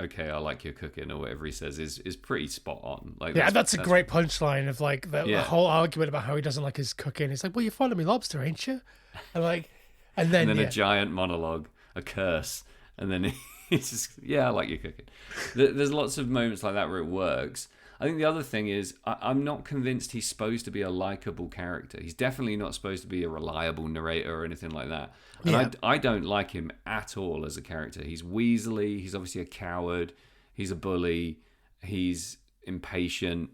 "Okay, I like your cooking," or whatever he says, is pretty spot on. Like, Yeah, that's a great punchline of like the Yeah. whole argument about how he doesn't like his cooking. He's like, "Well, you're fond of me lobster, ain't you?" And like, and then, and then yeah. a giant monologue, a curse, and then he's just, "Yeah, I like your cooking." There's lots of moments like that where it works. I think the other thing is I'm not convinced he's supposed to be a likable character. He's definitely not supposed to be a reliable narrator or anything like that. And Yeah. I don't like him at all as a character. He's weaselly. He's obviously a coward. He's a bully. He's impatient.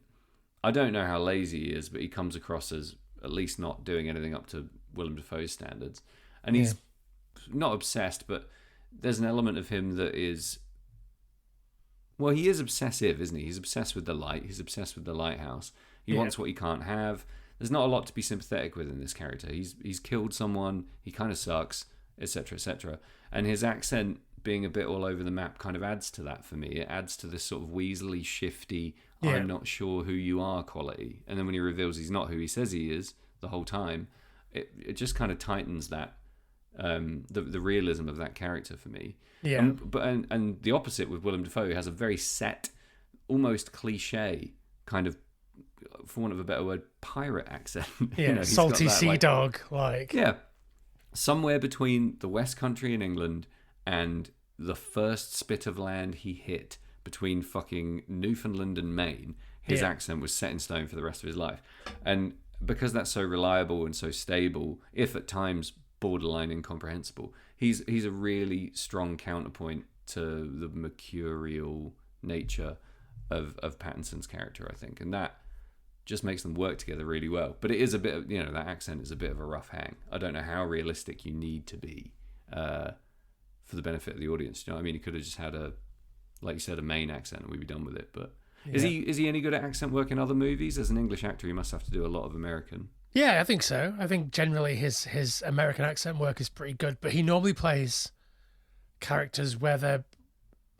I don't know how lazy he is, but he comes across as at least not doing anything up to Willem Dafoe's standards. And he's not obsessed, but there's an element of him that is... Well, he is obsessive, isn't he? He's obsessed with the light. He's obsessed with the lighthouse. He wants what he can't have. There's not a lot to be sympathetic with in this character. He's killed someone. He kind of sucks, etc., etc. And his accent being a bit all over the map kind of adds to that for me. It adds to this sort of weaselly, shifty, I'm not sure who you are quality. And then when he reveals he's not who he says he is the whole time, it just kind of tightens that the realism of that character for me. Yeah. And the opposite with Willem Dafoe, who has a very set, almost cliche kind of, for want of a better word, pirate accent. Yeah, he's salty got that, sea dog, like. Yeah, somewhere between the West Country in England and the first spit of land he hit between fucking Newfoundland and Maine, his accent was set in stone for the rest of his life. And because that's so reliable and so stable, if at times borderline incomprehensible, he's a really strong counterpoint to the mercurial nature of Pattinson's character, I think, and that just makes them work together really well. But it is a bit of, that accent is a bit of a rough hang. I don't know how realistic you need to be for the benefit of the audience. Do you know what I mean? He could have just had like you said, a Maine accent and we'd be done with it. But is he any good at accent work in other movies? As an English actor, he must have to do a lot of American. Yeah, I think so. I think generally his American accent work is pretty good, but he normally plays characters where their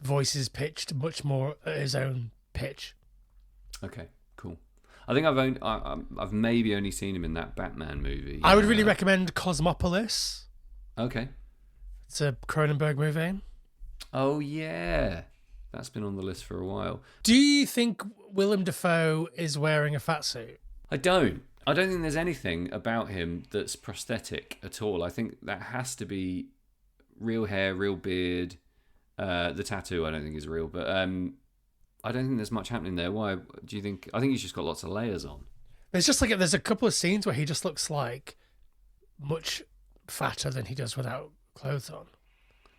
voice is pitched much more at his own pitch. Okay, cool. I think I've maybe only seen him in that Batman movie. I would really recommend Cosmopolis. Okay. It's a Cronenberg movie. Oh yeah, that's been on the list for a while. Do you think Willem Dafoe is wearing a fat suit? I don't think there's anything about him that's prosthetic at all. I think that has to be real hair, real beard. The tattoo I don't think is real, but I don't think there's much happening there. Why do you think? I think he's just got lots of layers on. There's a couple of scenes where he just looks like much fatter than he does without clothes on.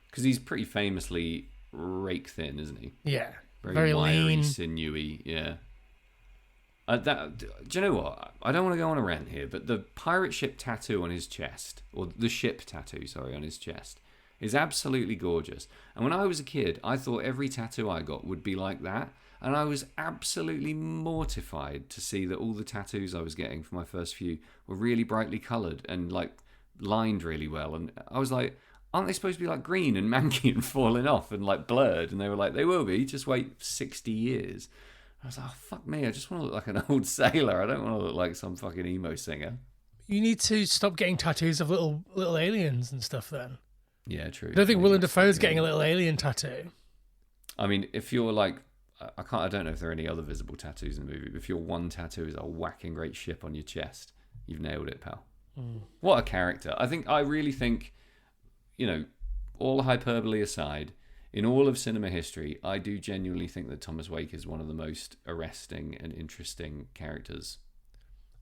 Because he's pretty famously rake thin, isn't he? Yeah, Very wiry, lean, sinewy. Yeah. Do you know what? I don't want to go on a rant here, but the pirate ship tattoo on his chest, or the ship tattoo, sorry, on his chest, is absolutely gorgeous. And when I was a kid, I thought every tattoo I got would be like that. And I was absolutely mortified to see that all the tattoos I was getting for my first few were really brightly coloured and like lined really well. And I was like, aren't they supposed to be like green and manky and falling off and like blurred? And they were like, they will be, just wait 60 years. I was like, oh, fuck me, I just want to look like an old sailor. I don't want to look like some fucking emo singer. You need to stop getting tattoos of little aliens and stuff then. Yeah, true. I don't think Willem Dafoe's getting a little alien tattoo. I mean, if you're like, I don't know if there are any other visible tattoos in the movie, but if your one tattoo is a whacking great ship on your chest, you've nailed it, pal. What a character. I really think, all hyperbole aside, in all of cinema history, I do genuinely think that Thomas Wake is one of the most arresting and interesting characters.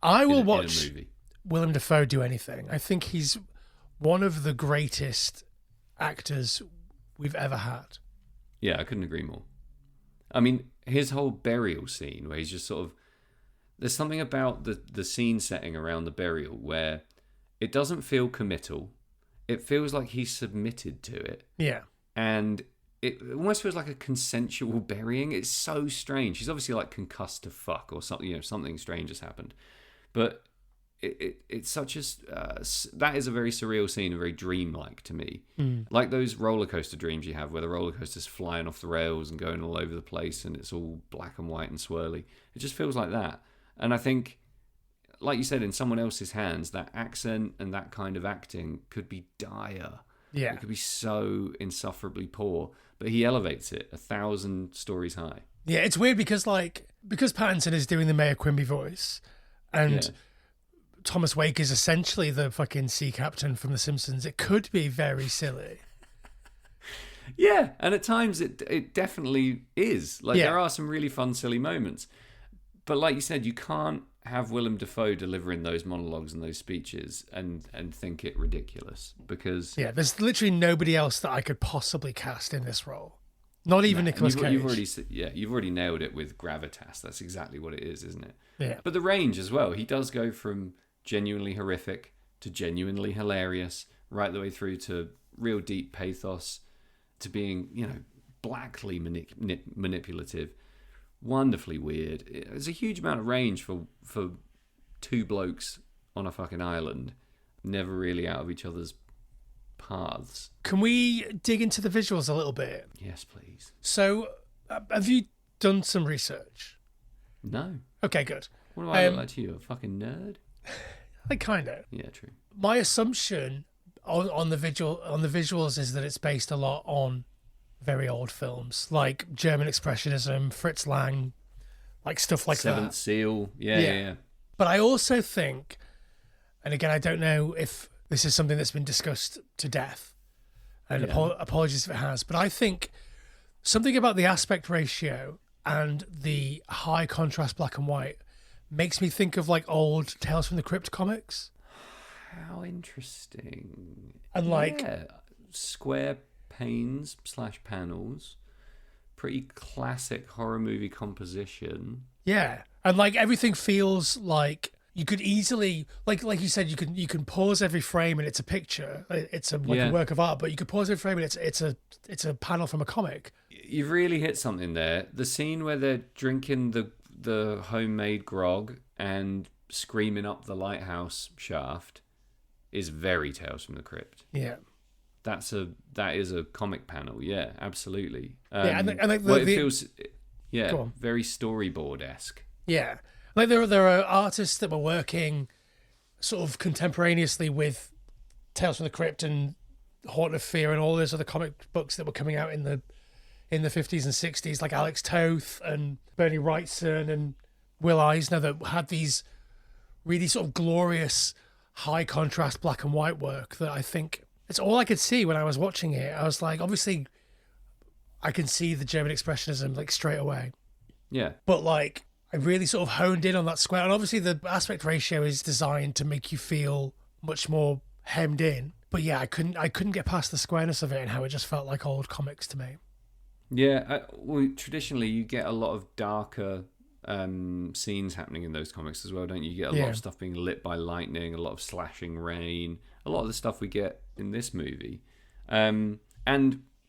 I will in a watch movie. Willem Dafoe do anything. I think he's one of the greatest actors we've ever had. Yeah, I couldn't agree more. I mean, his whole burial scene where he's just sort of... There's something about the scene setting around the burial where it doesn't feel committal. It feels like he's submitted to it. Yeah. And it almost feels like a consensual burying. It's so strange. He's obviously like concussed to fuck or something, something strange has happened. But it's such a... that is a very surreal scene and very dreamlike to me. Like those roller coaster dreams you have where the roller coaster's flying off the rails and going all over the place and it's all black and white and swirly. It just feels like that. And I think, like you said, in someone else's hands, that accent and that kind of acting could be dire. Yeah. It could be so insufferably poor, but he elevates it 1,000 stories high. Yeah, it's weird because Pattinson is doing the Mayor Quimby voice, and Thomas Wake is essentially the fucking sea captain from The Simpsons. It could be very silly. Yeah, and at times it definitely is. Like, there are some really fun, silly moments. But like you said, you can't have Willem Dafoe delivering those monologues and those speeches and think it ridiculous, because... Yeah, there's literally nobody else that I could possibly cast in this role. Not even Nicolas Cage. You've already nailed it with gravitas. That's exactly what it is, isn't it? Yeah. But the range as well. He does go from genuinely horrific to genuinely hilarious, right the way through to real deep pathos, to being, blackly manipulative, wonderfully weird. There's a huge amount of range for two blokes on a fucking island, never really out of each other's paths. Can we dig into the visuals a little bit? Yes, please. So, have you done some research? No. Okay, good. What do I look like to you? A fucking nerd? Like, kind of. Yeah, true. My assumption on the visuals is that it's based a lot on very old films like German Expressionism, Fritz Lang, like stuff like Seventh that. Seal. Yeah. But I also think, and again, I don't know if this is something that's been discussed to death, and apologies if it has, but I think something about the aspect ratio and the high contrast black and white makes me think of like old Tales from the Crypt comics. How interesting. And like square panes / panels, pretty classic horror movie composition. Yeah, and like everything feels like you could easily, like you said, you can pause every frame and it's a picture. It's a work of art, but you could pause every frame and it's a panel from a comic. You've really hit something there. The scene where they're drinking the homemade grog and screaming up the lighthouse shaft is very Tales from the Crypt. Yeah. That is a comic panel. Yeah, absolutely. It feels very storyboard-esque. Yeah. Like there are artists that were working sort of contemporaneously with Tales from the Crypt and Haunt of Fear and all those other comic books that were coming out in the 50s and 60s, like Alex Toth and Bernie Wrightson and Will Eisner, that had these really sort of glorious high contrast black and white work that I think it's all I could see when I was watching it. I was like, obviously I can see the German Expressionism like straight away. Yeah. But like I really sort of honed in on that square, and obviously the aspect ratio is designed to make you feel much more hemmed in. But yeah, I couldn't get past the squareness of it and how it just felt like old comics to me. Yeah, traditionally you get a lot of darker scenes happening in those comics as well, don't you? You get a lot of stuff being lit by lightning, a lot of slashing rain, a lot of the stuff we get in this movie. And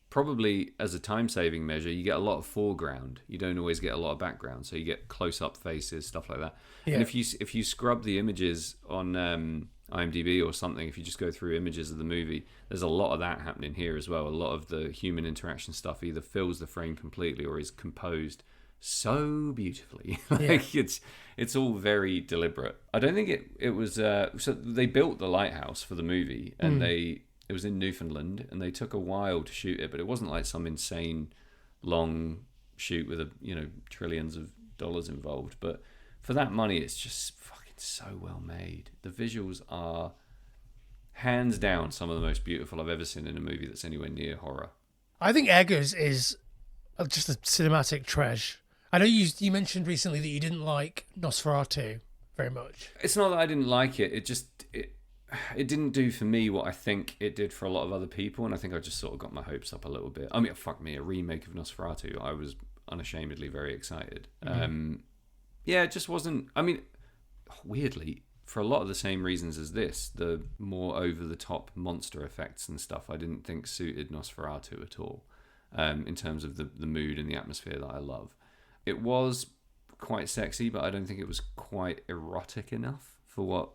probably as a time-saving measure, you get a lot of foreground. You don't always get a lot of background, so you get close-up faces, stuff like that. Yeah. And if you scrub the images on IMDb or something, if you just go through images of the movie, there's a lot of that happening here as well. A lot of the human interaction stuff either fills the frame completely or is composed so beautifully. It's all very deliberate. I don't think it was so they built the lighthouse for the movie, and it was in Newfoundland, and they took a while to shoot it, but it wasn't like some insane long shoot with trillions of dollars involved. But for that money, it's just fucking so well made. The visuals are hands down some of the most beautiful I've ever seen in a movie that's anywhere near horror. I think Eggers is just a cinematic treasure. I know you mentioned recently that you didn't like Nosferatu very much. It's not that I didn't like it. It didn't do for me what I think it did for a lot of other people, and I think I just sort of got my hopes up a little bit. I mean, fuck me, a remake of Nosferatu, I was unashamedly very excited. Mm-hmm. It just wasn't... I mean, weirdly, for a lot of the same reasons as this, the more over-the-top monster effects and stuff, I didn't think suited Nosferatu at all, in terms of the mood and the atmosphere that I love. It was quite sexy, but I don't think it was quite erotic enough for what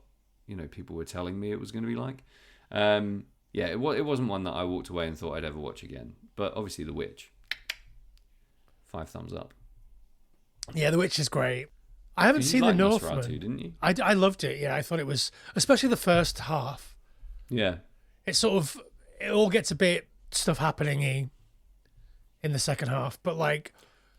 people were telling me it was going to be like. It wasn't one that I walked away and thought I'd ever watch again. But obviously The Witch, 5 thumbs up. Yeah, The Witch is great. I haven't seen The Northman. Nosferatu, didn't you? I loved it. Yeah, I thought it was, especially the first half. Yeah, it it all gets a bit stuff happening in the second half, but like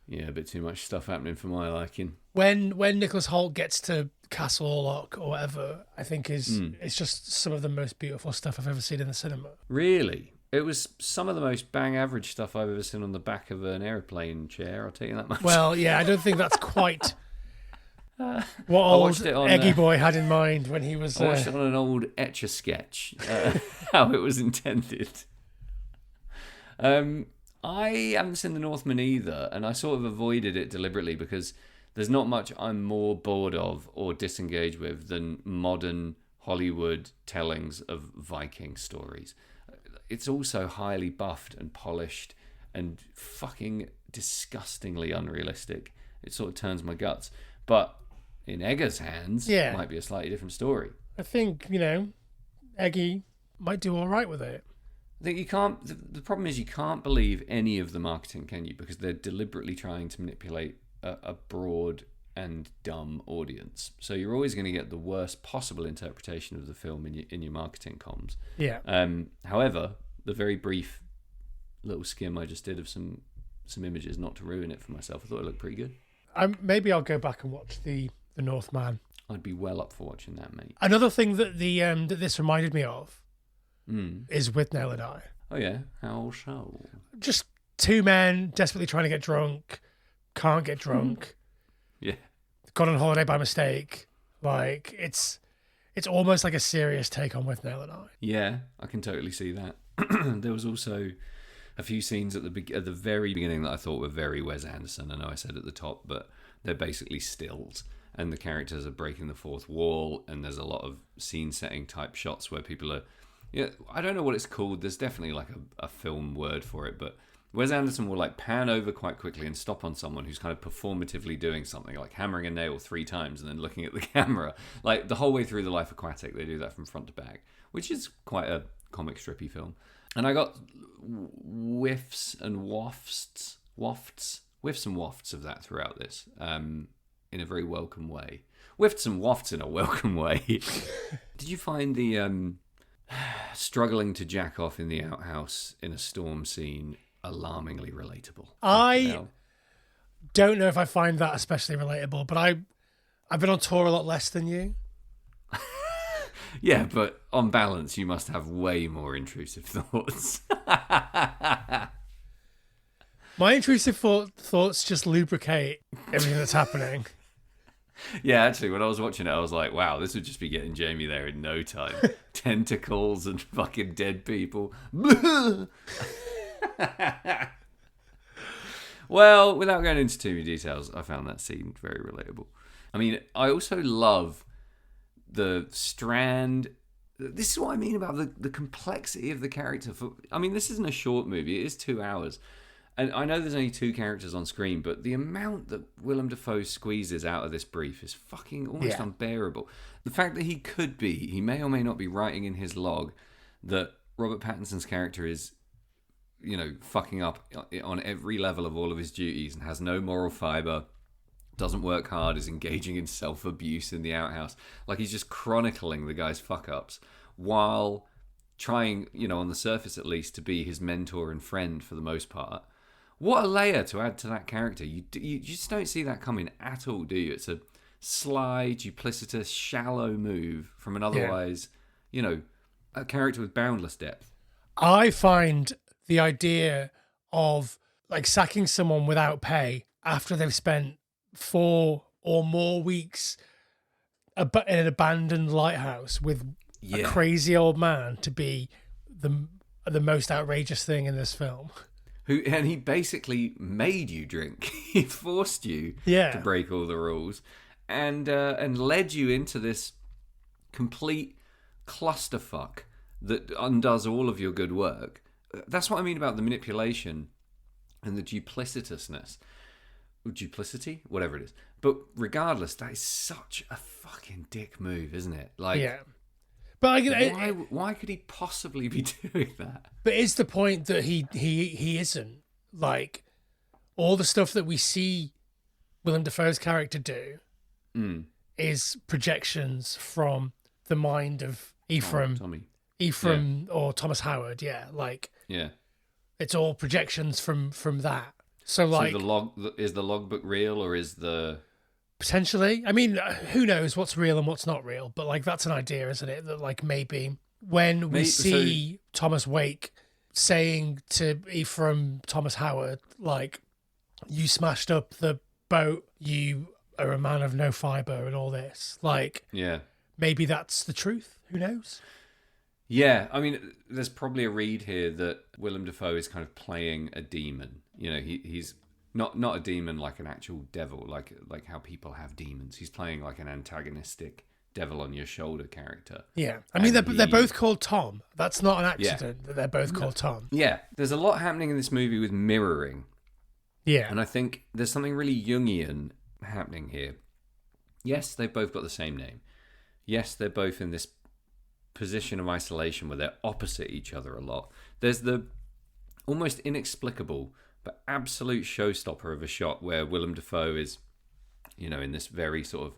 Yeah, a bit too much stuff happening for my liking. when Nicholas Hoult gets to Castle Orlok or whatever, I think it's just some of the most beautiful stuff I've ever seen in the cinema. Really? It was some of the most bang average stuff I've ever seen on the back of an airplane chair, I'll tell you that much. Well, yeah, I don't think that's quite what old watched it on, Eggy Boy had in mind when he was... I watched it on an old Etch-a-Sketch, how it was intended. I haven't seen The Northman either, and I sort of avoided it deliberately because there's not much I'm more bored of or disengaged with than modern Hollywood tellings of Viking stories. It's also highly buffed and polished and fucking disgustingly unrealistic. It sort of turns my guts. But in Egger's hands, it might be a slightly different story. I think, Eggy might do all right with it. I think you can't. The problem is you can't believe any of the marketing, can you? Because they're deliberately trying to manipulate a broad and dumb audience. So you're always going to get the worst possible interpretation of the film in your marketing comms. Yeah. However, the very brief little skim I just did of some images, not to ruin it for myself, I thought it looked pretty good. Maybe I'll go back and watch the Northman. I'd be well up for watching that, mate. Another thing that that this reminded me of is Withnail and I. Oh yeah, how so? Just two men desperately trying to get drunk, can't get drunk. Yeah. Got on holiday by mistake. Like it's almost like a serious take on Withnail and I. Yeah, I can totally see that. There was also a few scenes at the very beginning that I thought were very Wes Anderson. I know I said at the top, but they're basically stills, and the characters are breaking the fourth wall, and there's a lot of scene setting type shots where people are. Yeah, I don't know what it's called. There's definitely like a film word for it, but Wes Anderson will like pan over quite quickly and stop on someone who's kind of performatively doing something, like hammering a nail 3 times and then looking at the camera. Like the whole way through The Life Aquatic, they do that from front to back, which is quite a comic strippy film. And I got whiffs and wafts of that throughout this, in a very welcome way. Whiffs and wafts in a welcome way. Did you find the struggling to jack off in the outhouse in a storm scene alarmingly relatable? I don't know if I find that especially relatable, but I've been on tour a lot less than you. Yeah, but on balance, you must have way more intrusive thoughts. My intrusive thoughts just lubricate everything that's happening. Yeah, actually, when I was watching it, I was like, wow, this would just be getting Jamie there in no time. Tentacles and fucking dead people. Well, without going into too many details, I found that scene very relatable. I mean, I also love the strand. This is what I mean about the complexity of the character. I mean, this isn't a short movie. It is 2 hours. And I know there's only 2 characters on screen, but the amount that Willem Dafoe squeezes out of this brief is fucking almost unbearable. The fact that he may or may not be writing in his log that Robert Pattinson's character is, fucking up on every level of all of his duties and has no moral fiber, doesn't work hard, is engaging in self-abuse in the outhouse. Like, he's just chronicling the guy's fuck-ups while trying, on the surface at least, to be his mentor and friend for the most part. What a layer to add to that character. You just don't see that coming at all, do you? It's a sly, duplicitous, shallow move from an otherwise, a character with boundless depth. I find the idea of like sacking someone without pay after they've spent 4 or more weeks in an abandoned lighthouse with a crazy old man to be the most outrageous thing in this film. And he basically made you drink. He forced you to break all the rules, and led you into this complete clusterfuck that undoes all of your good work. That's what I mean about the manipulation and the duplicitousness. Duplicity? Whatever it is. But regardless, that is such a fucking dick move, isn't it? Like, yeah. But why could he possibly be doing that? But it's the point that he isn't. Like, all the stuff that we see Willem Dafoe's character do is projections from the mind of Ephraim Ephraim or Thomas Howard. Yeah, like Yeah. it's all projections from that. So like, is the logbook real, or is the potentially, I mean, who knows what's real and what's not real? But like that's an idea, isn't it? That like maybe when we see Thomas Wake saying to Ephraim Thomas Howard, like, you smashed up the boat, you are a man of no fibre and all this, like, yeah. maybe that's the truth. Who knows? Yeah, I mean, there's probably a read here that Willem Dafoe is kind of playing a demon. You know, he's not a demon like an actual devil, like how people have demons. He's playing like an antagonistic devil on your shoulder character. Yeah, I mean, they're both called Tom. That's not an accident that they're both called Tom. Yeah, there's a lot happening in this movie with mirroring. Yeah, and I think there's something really Jungian happening here. Yes, they've both got the same name. Yes, they're both in this position of isolation where they're opposite each other a lot. There's the almost inexplicable but absolute showstopper of a shot where Willem Dafoe is, you know, in this very sort of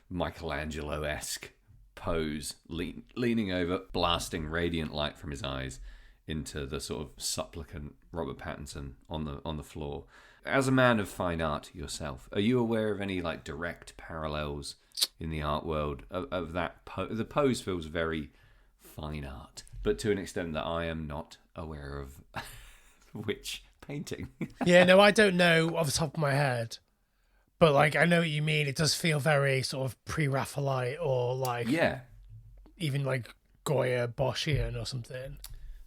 Michelangelo-esque pose, leaning over, blasting radiant light from his eyes into the sort of supplicant Robert Pattinson on the floor. As a man of fine art yourself, are you aware of any like direct parallels in the art world of that? The pose feels very fine art, but to an extent that I am not aware of which painting. Yeah, no, I don't know off the top of my head, but like I know what you mean. It does feel very sort of pre-Raphaelite or like even like Goya Boschian or something.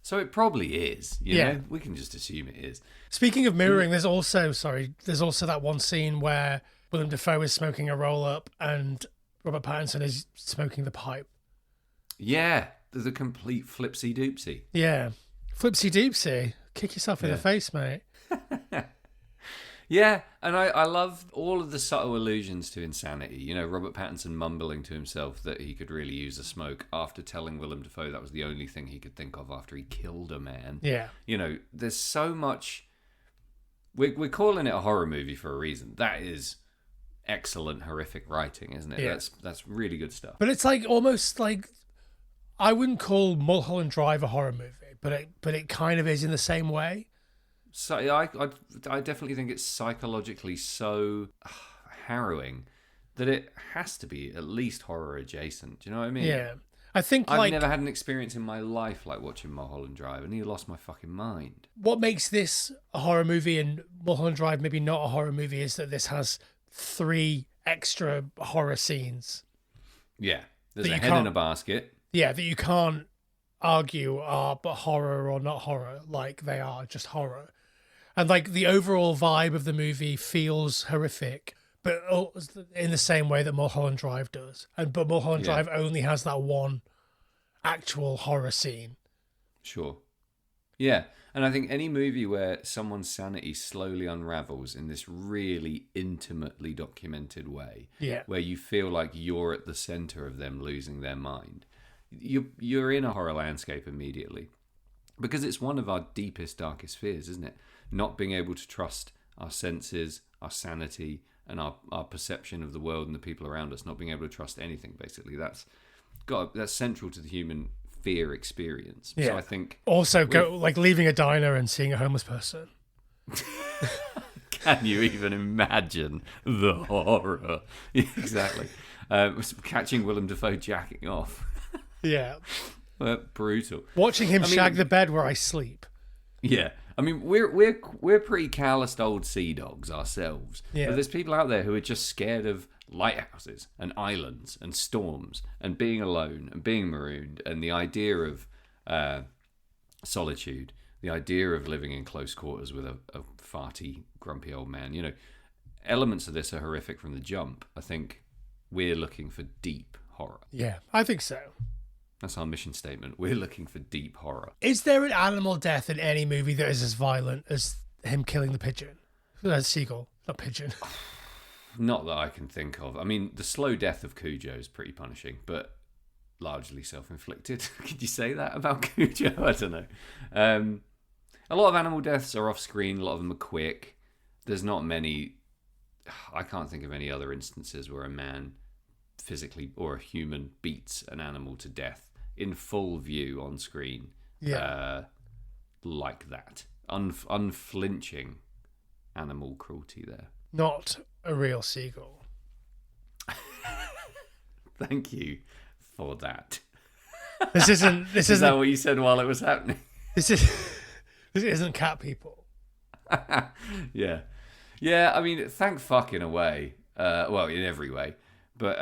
So it probably is. You know? We can just assume it is. Speaking of mirroring, there's also that one scene where Willem Dafoe is smoking a roll up and Robert Pattinson is smoking the pipe. Yeah, there's a complete flipsy doopsy. Yeah, flipsy doopsy. Kick yourself in the face, mate. Yeah, and I love all of the subtle allusions to insanity. You know, Robert Pattinson mumbling to himself that he could really use a smoke after telling Willem Dafoe that was the only thing he could think of after he killed a man. Yeah. You know, there's so much. We're calling it a horror movie for a reason. That is excellent, horrific writing, isn't it? Yeah. That's really good stuff. But it's like almost like I wouldn't call Mulholland Drive a horror movie, but it kind of is in the same way. So I definitely think it's psychologically so harrowing that it has to be at least horror adjacent. Do you know what I mean? Yeah. I think I've never had an experience in my life like watching Mulholland Drive. I nearly lost my fucking mind. What makes this a horror movie and Mulholland Drive maybe not a horror movie is that this has 3 extra horror scenes. Yeah. There's a head in a basket. Yeah, that you can't argue are but horror or not horror. Like they are just horror. And like the overall vibe of the movie feels horrific, but in the same way that Mulholland Drive does. But Mulholland Drive only has that one actual horror scene. Sure. Yeah. And I think any movie where someone's sanity slowly unravels in this really intimately documented way, where you feel like you're at the center of them losing their mind, you're in a horror landscape immediately. Because it's one of our deepest, darkest fears, isn't it? Not being able to trust our senses, our sanity, and our perception of the world and the people around us. Not being able to trust anything, basically. That's central to the human fear experience. Yeah. So I think also like leaving a diner and seeing a homeless person. Can you even imagine the horror? Exactly. Catching Willem Dafoe jacking off. Yeah. Brutal. Watching him shag the bed where I sleep. Yeah. I mean, we're pretty calloused old sea dogs ourselves. Yeah. But there's people out there who are just scared of lighthouses and islands and storms and being alone and being marooned and the idea of solitude, the idea of living in close quarters with a farty, grumpy old man. You know, elements of this are horrific from the jump. I think we're looking for deep horror. Yeah, I think so. That's our mission statement. We're looking for deep horror. Is there an animal death in any movie that is as violent as him killing the pigeon? Seagull, not pigeon. Not that I can think of. I mean, the slow death of Cujo is pretty punishing, but largely self-inflicted. Could you say that about Cujo? I don't know. A lot of animal deaths are off-screen. A lot of them are quick. There's not many... I can't think of any other instances where a man physically or a human beats an animal to death in full view on screen. Yeah. Like that. Unflinching animal cruelty there. Not a real seagull. Thank you for that. This isn't. This Is that isn't. what you said while it was happening? This is. This isn't cat people. Yeah. Yeah, I mean, thank fuck in a way. Well, in every way. But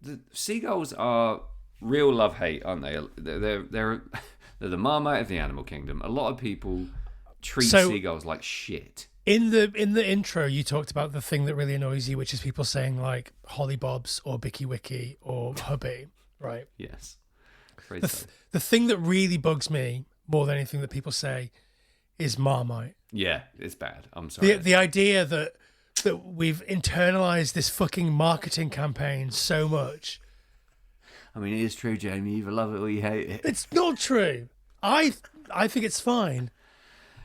the seagulls are real love-hate, aren't they? They're the Marmite of the animal kingdom. A lot of people treat seagulls like shit. In the intro, you talked about the thing that really annoys you, which is people saying like hollybobs or bicky wicky or hubby, right? Yes. The thing that really bugs me more than anything that people say is Marmite. Yeah, it's bad. I'm sorry. The idea that we've internalized this fucking marketing campaign so much. I mean, it is true, Jamie. You either love it or you hate it. It's not true. I think it's fine.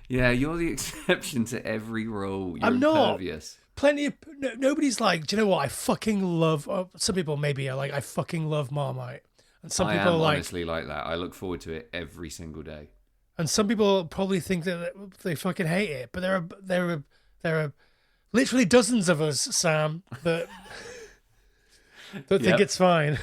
Yeah, you're the exception to every rule. You're I'm not. impervious. Plenty of nobody's like, do you know what? I fucking love. Some people maybe are like, I fucking love Marmite, and some I people am are like, honestly like that. I look forward to it every single day. and some people probably think that they fucking hate it. But there are literally dozens of us, Sam, that think it's fine.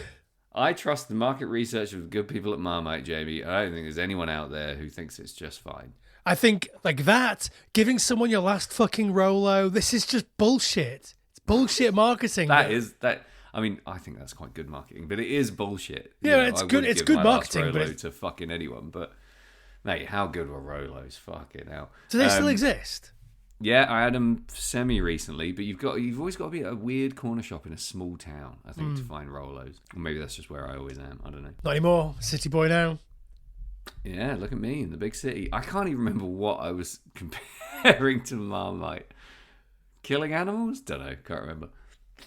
I trust the market research of good people at Marmite, Jamie. I don't think there's anyone out there who thinks it's just fine. I think like that, giving someone your last fucking Rolo, this is just bullshit. It's bullshit marketing. I mean, I think that's quite good marketing, but it is bullshit. Yeah, it's good. It's good marketing, but to fucking anyone. But mate, how good were Rolos? Fucking hell. Do they still exist? Yeah, I had them semi recently, but you've always got to be at a weird corner shop in a small town, I think, to find Rolos. Or maybe that's just where I always am. I don't know. Not anymore. City boy now. Yeah, look at me in the big city. I can't even remember what I was comparing to Marmite. Killing animals? Don't know. Can't remember.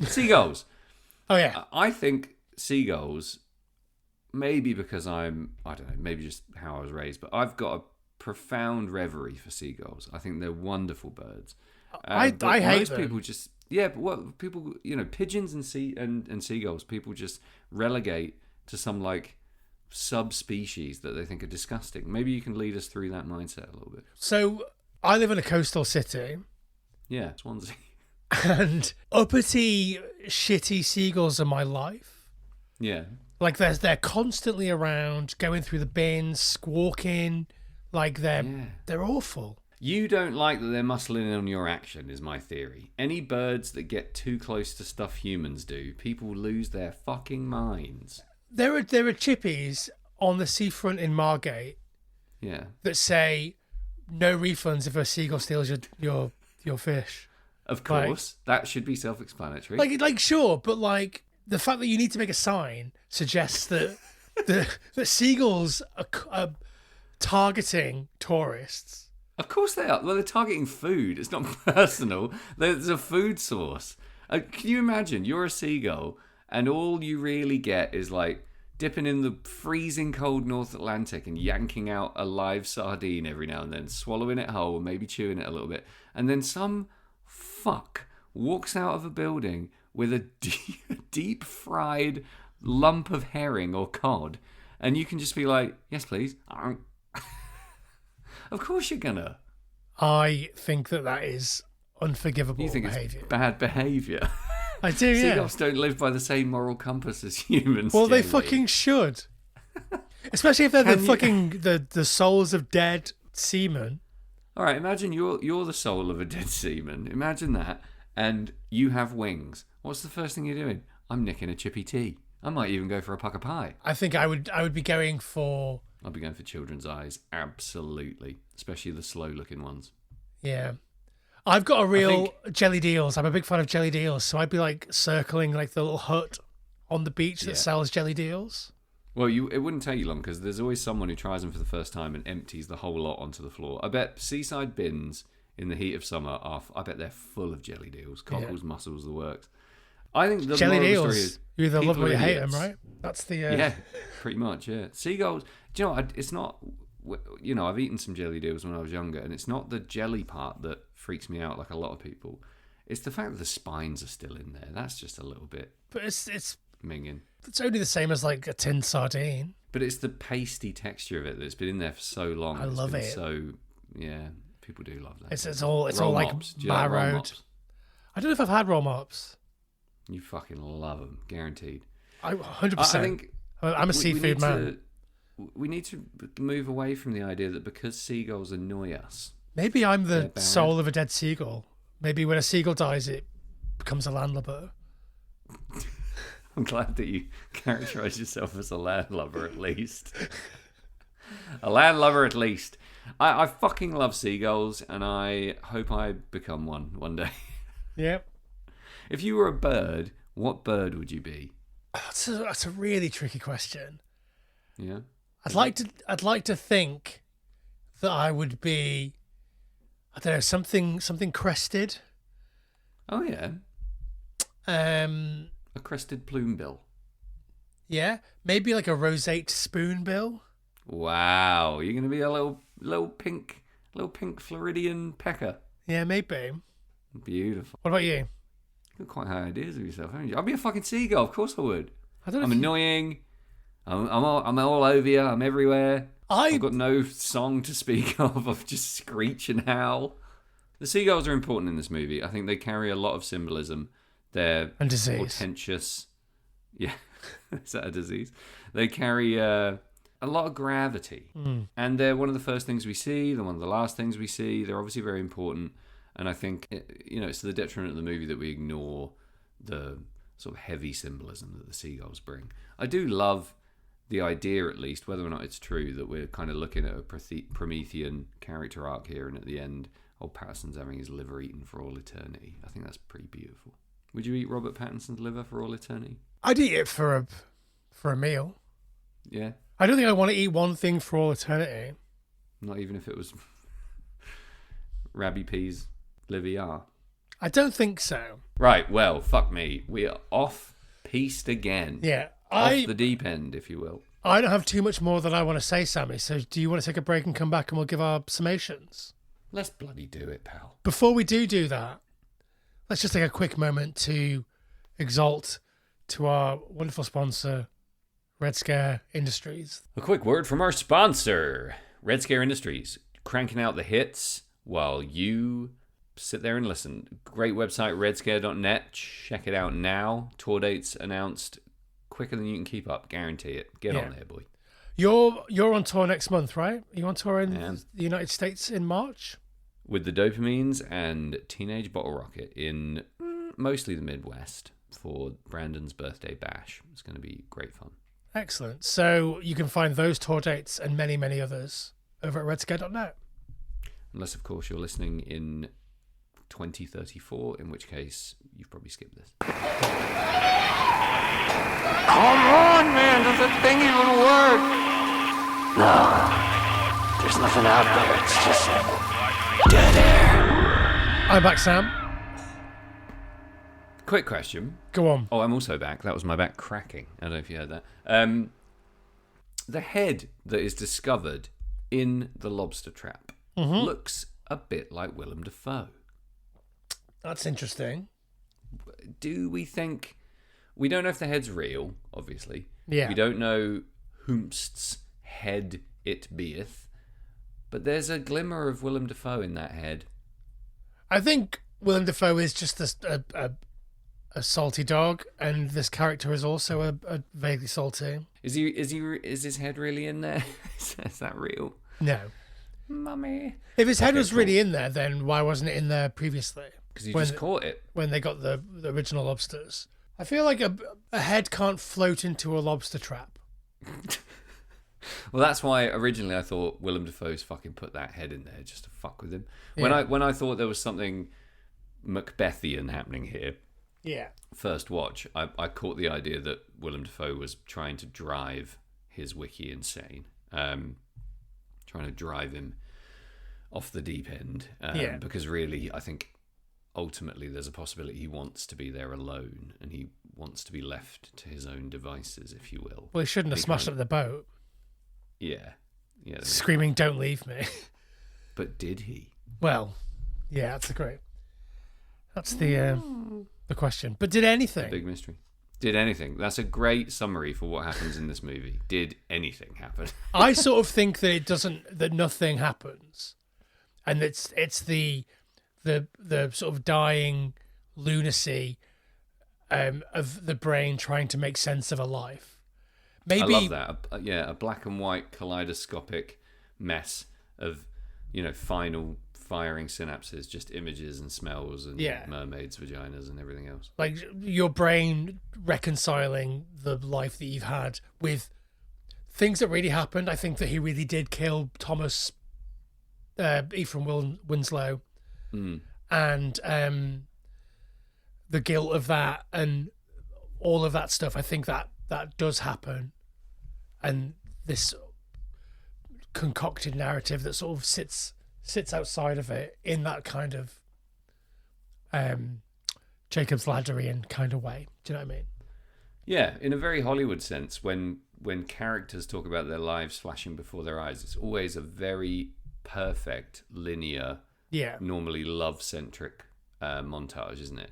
Seagulls. Oh yeah. I think seagulls, maybe because I don't know, maybe just how I was raised, but I've got a profound reverie for seagulls. I think they're wonderful birds. I hate most them. people just but what people, pigeons and seagulls, people just relegate to some like subspecies that they think are disgusting. Maybe you can lead us through that mindset a little bit. So I live in a coastal city. Yeah, Swansea. And uppity, shitty seagulls are my life. Yeah. Like they're constantly around, going through the bins, squawking. Like they're awful. You don't like that they're muscling in on your action, is my theory. Any birds that get too close to stuff humans do, people lose their fucking minds. There are chippies on the seafront in Margate. Yeah. That say no refunds if a seagull steals your fish. Of course, that should be self-explanatory. Like sure, but like the fact that you need to make a sign suggests that that seagulls are targeting tourists. Of course they are. Well, they're targeting food. It's not personal. There's a food source. Can you imagine? You're a seagull, and all you really get is like dipping in the freezing cold North Atlantic and yanking out a live sardine every now and then, swallowing it whole, and maybe chewing it a little bit, and then some fuck walks out of a building with a deep fried lump of herring or cod, and you can just be like, yes please. Of course you're gonna. I think that is unforgivable You think behavior. It's bad behavior. I do, yeah. Seagulls don't live by the same moral compass as humans. Well, they generally. fucking should. Especially if they're the souls of dead seamen. All right, imagine you're the soul of a dead seaman. Imagine that, and you have wings. What's the first thing you're doing? I'm nicking a chippy tea. I might even go for a pucker pie. I think I would be going for... I'll be going for children's eyes, absolutely. Especially the slow-looking ones. Yeah. I've got a real jelly deals. I'm a big fan of jelly deals, so I'd be like circling like the little hut on the beach that sells jelly deals. Well, it wouldn't take you long because there's always someone who tries them for the first time and empties the whole lot onto the floor. I bet seaside bins in the heat of summer I bet they're full of jelly deals, cockles, mussels, the works. I think the jelly moral of the deals. story is You either love them or you hate idiots. them, right? That's the yeah, pretty much. Yeah, seagulls. Do you know? It's not. I've eaten some jelly deals when I was younger, and it's not the jelly part that freaks me out like a lot of people. It's the fact that the spines are still in there. That's just a little bit But it's minging. It's only the same as like a tinned sardine. But it's the pasty texture of it that's been in there for so long. I love it. So, yeah, people do love that. It's all Roll like mops. Do you like roll barrowed. mops? I don't know if I've had roll mops. You fucking love them, guaranteed. I 100%. I think I'm a seafood man. We need to move away from the idea that because seagulls annoy us. Maybe I'm the They're bad. soul of a dead seagull. Maybe when a seagull dies, it becomes a landlubber. I'm glad that you characterise yourself as a landlubber at least. A landlubber at least. I fucking love seagulls, and I hope I become one day. Yep. If you were a bird, what bird would you be? That's a really tricky question. Yeah. I'd like to think that I would be, I don't know, something crested. Oh yeah. A crested plumebill. Yeah, maybe like a roseate spoonbill. Wow, you're gonna be a little pink Floridian pecker. Yeah, maybe. Beautiful. What about you? You've got quite high ideas of yourself, haven't you? I'd be a fucking seagull, of course I would. I don't know. I'm annoying. I'm all over you. I'm everywhere. I've got no song to speak of. I just screech and howl. The seagulls are important in this movie. I think they carry a lot of symbolism. They're and disease. Portentous. Yeah, is that a disease? They carry a lot of gravity, and they're one of the first things we see. They're one of the last things we see. They're obviously very important, and I think it's to the detriment of the movie that we ignore the sort of heavy symbolism that the seagulls bring. I do love the idea, at least, whether or not it's true, that we're kind of looking at a Promethean character arc here, and at the end, old Patterson's having his liver eaten for all eternity. I think that's pretty beautiful. Would you eat Robert Pattinson's liver for all eternity? I'd eat it for a meal. Yeah. I don't think I want to eat one thing for all eternity. Not even if it was Rabbi P's liver. I don't think so. Right, well, fuck me. We are off-piste again. Yeah. Off the deep end, if you will. I don't have too much more that I want to say, Sammy, so do you want to take a break and come back and we'll give our summations? Let's bloody do it, pal. Before we do that, let's just take a quick moment to exalt to our wonderful sponsor, Red Scare Industries. A quick word from our sponsor, Red Scare Industries, cranking out the hits while you sit there and listen. Great website, redscare.net. Check it out now. Tour dates announced quicker than you can keep up. Guarantee it. Get on there, boy. You're on tour next month, right? Are you on tour in the United States in March? With the Dopamines and Teenage Bottle Rocket in mostly the Midwest for Brandon's birthday bash. It's going to be great fun. Excellent. So you can find those tour dates and many, many others over at redscare.net. Unless, of course, you're listening in 2034, in which case you've probably skipped this. Come on, man. Does that thing even work? No. There's nothing out there. It's just dead air. I'm back, Sam. Quick question. Go on. Oh, I'm also back. That was my back cracking. I don't know if you heard that. The head that is discovered in the lobster trap looks a bit like Willem Dafoe. That's interesting. Do we think... We don't know if the head's real, obviously. Yeah. We don't know whomst's head it beeth. But there's a glimmer of Willem Dafoe in that head. I think Willem Dafoe is just a salty dog, and this character is also a vaguely salty. Is his head really in there? Is that real? No. Mummy. If his head was really in there, then why wasn't it in there previously? Because you just caught it. When they got the original lobsters. I feel like a head can't float into a lobster trap. Well, that's why originally I thought Willem Dafoe's fucking put that head in there just to fuck with him. Yeah. When I thought there was something Macbethian happening here, yeah, first watch, I caught the idea that Willem Dafoe was trying to drive his wiki insane, trying to drive him off the deep end. Because really, I think ultimately there's a possibility he wants to be there alone and he wants to be left to his own devices, if you will. Well, he shouldn't have smashed up the boat. Yeah. Screaming, "Don't leave me." But did he? Well, yeah, that's the question. But did anything? Big mystery. Did anything. That's a great summary for what happens in this movie. Did anything happen? I sort of think that it doesn't, that nothing happens, and it's the sort of dying lunacy of the brain trying to make sense of a life. Maybe I love that. Yeah, a black and white kaleidoscopic mess of, final firing synapses, just images and smells and mermaids, vaginas and everything else. Like your brain reconciling the life that you've had with things that really happened. I think that he really did kill Thomas Ephraim Winslow, and the guilt of that and all of that stuff. I think that does happen, and this concocted narrative that sort of sits outside of it in that kind of Jacob's Ladderian kind of way. Do you know what I mean? Yeah, in a very Hollywood sense, when characters talk about their lives flashing before their eyes, it's always a very perfect, linear, normally love-centric montage, isn't it?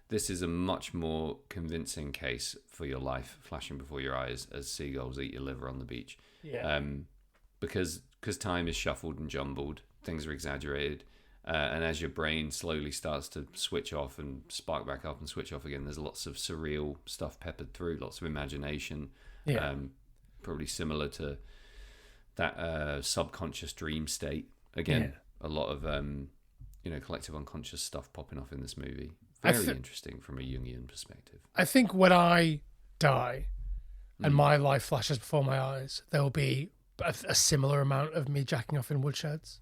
This is a much more convincing case for your life flashing before your eyes as seagulls eat your liver on the beach. Yeah. Because time is shuffled and jumbled, things are exaggerated, and as your brain slowly starts to switch off and spark back up and switch off again, there's lots of surreal stuff peppered through, lots of imagination, probably similar to that subconscious dream state. Again, a lot of collective unconscious stuff popping off in this movie. Very interesting from a Jungian perspective. I think when I die and my life flashes before my eyes, there will be a similar amount of me jacking off in woodsheds.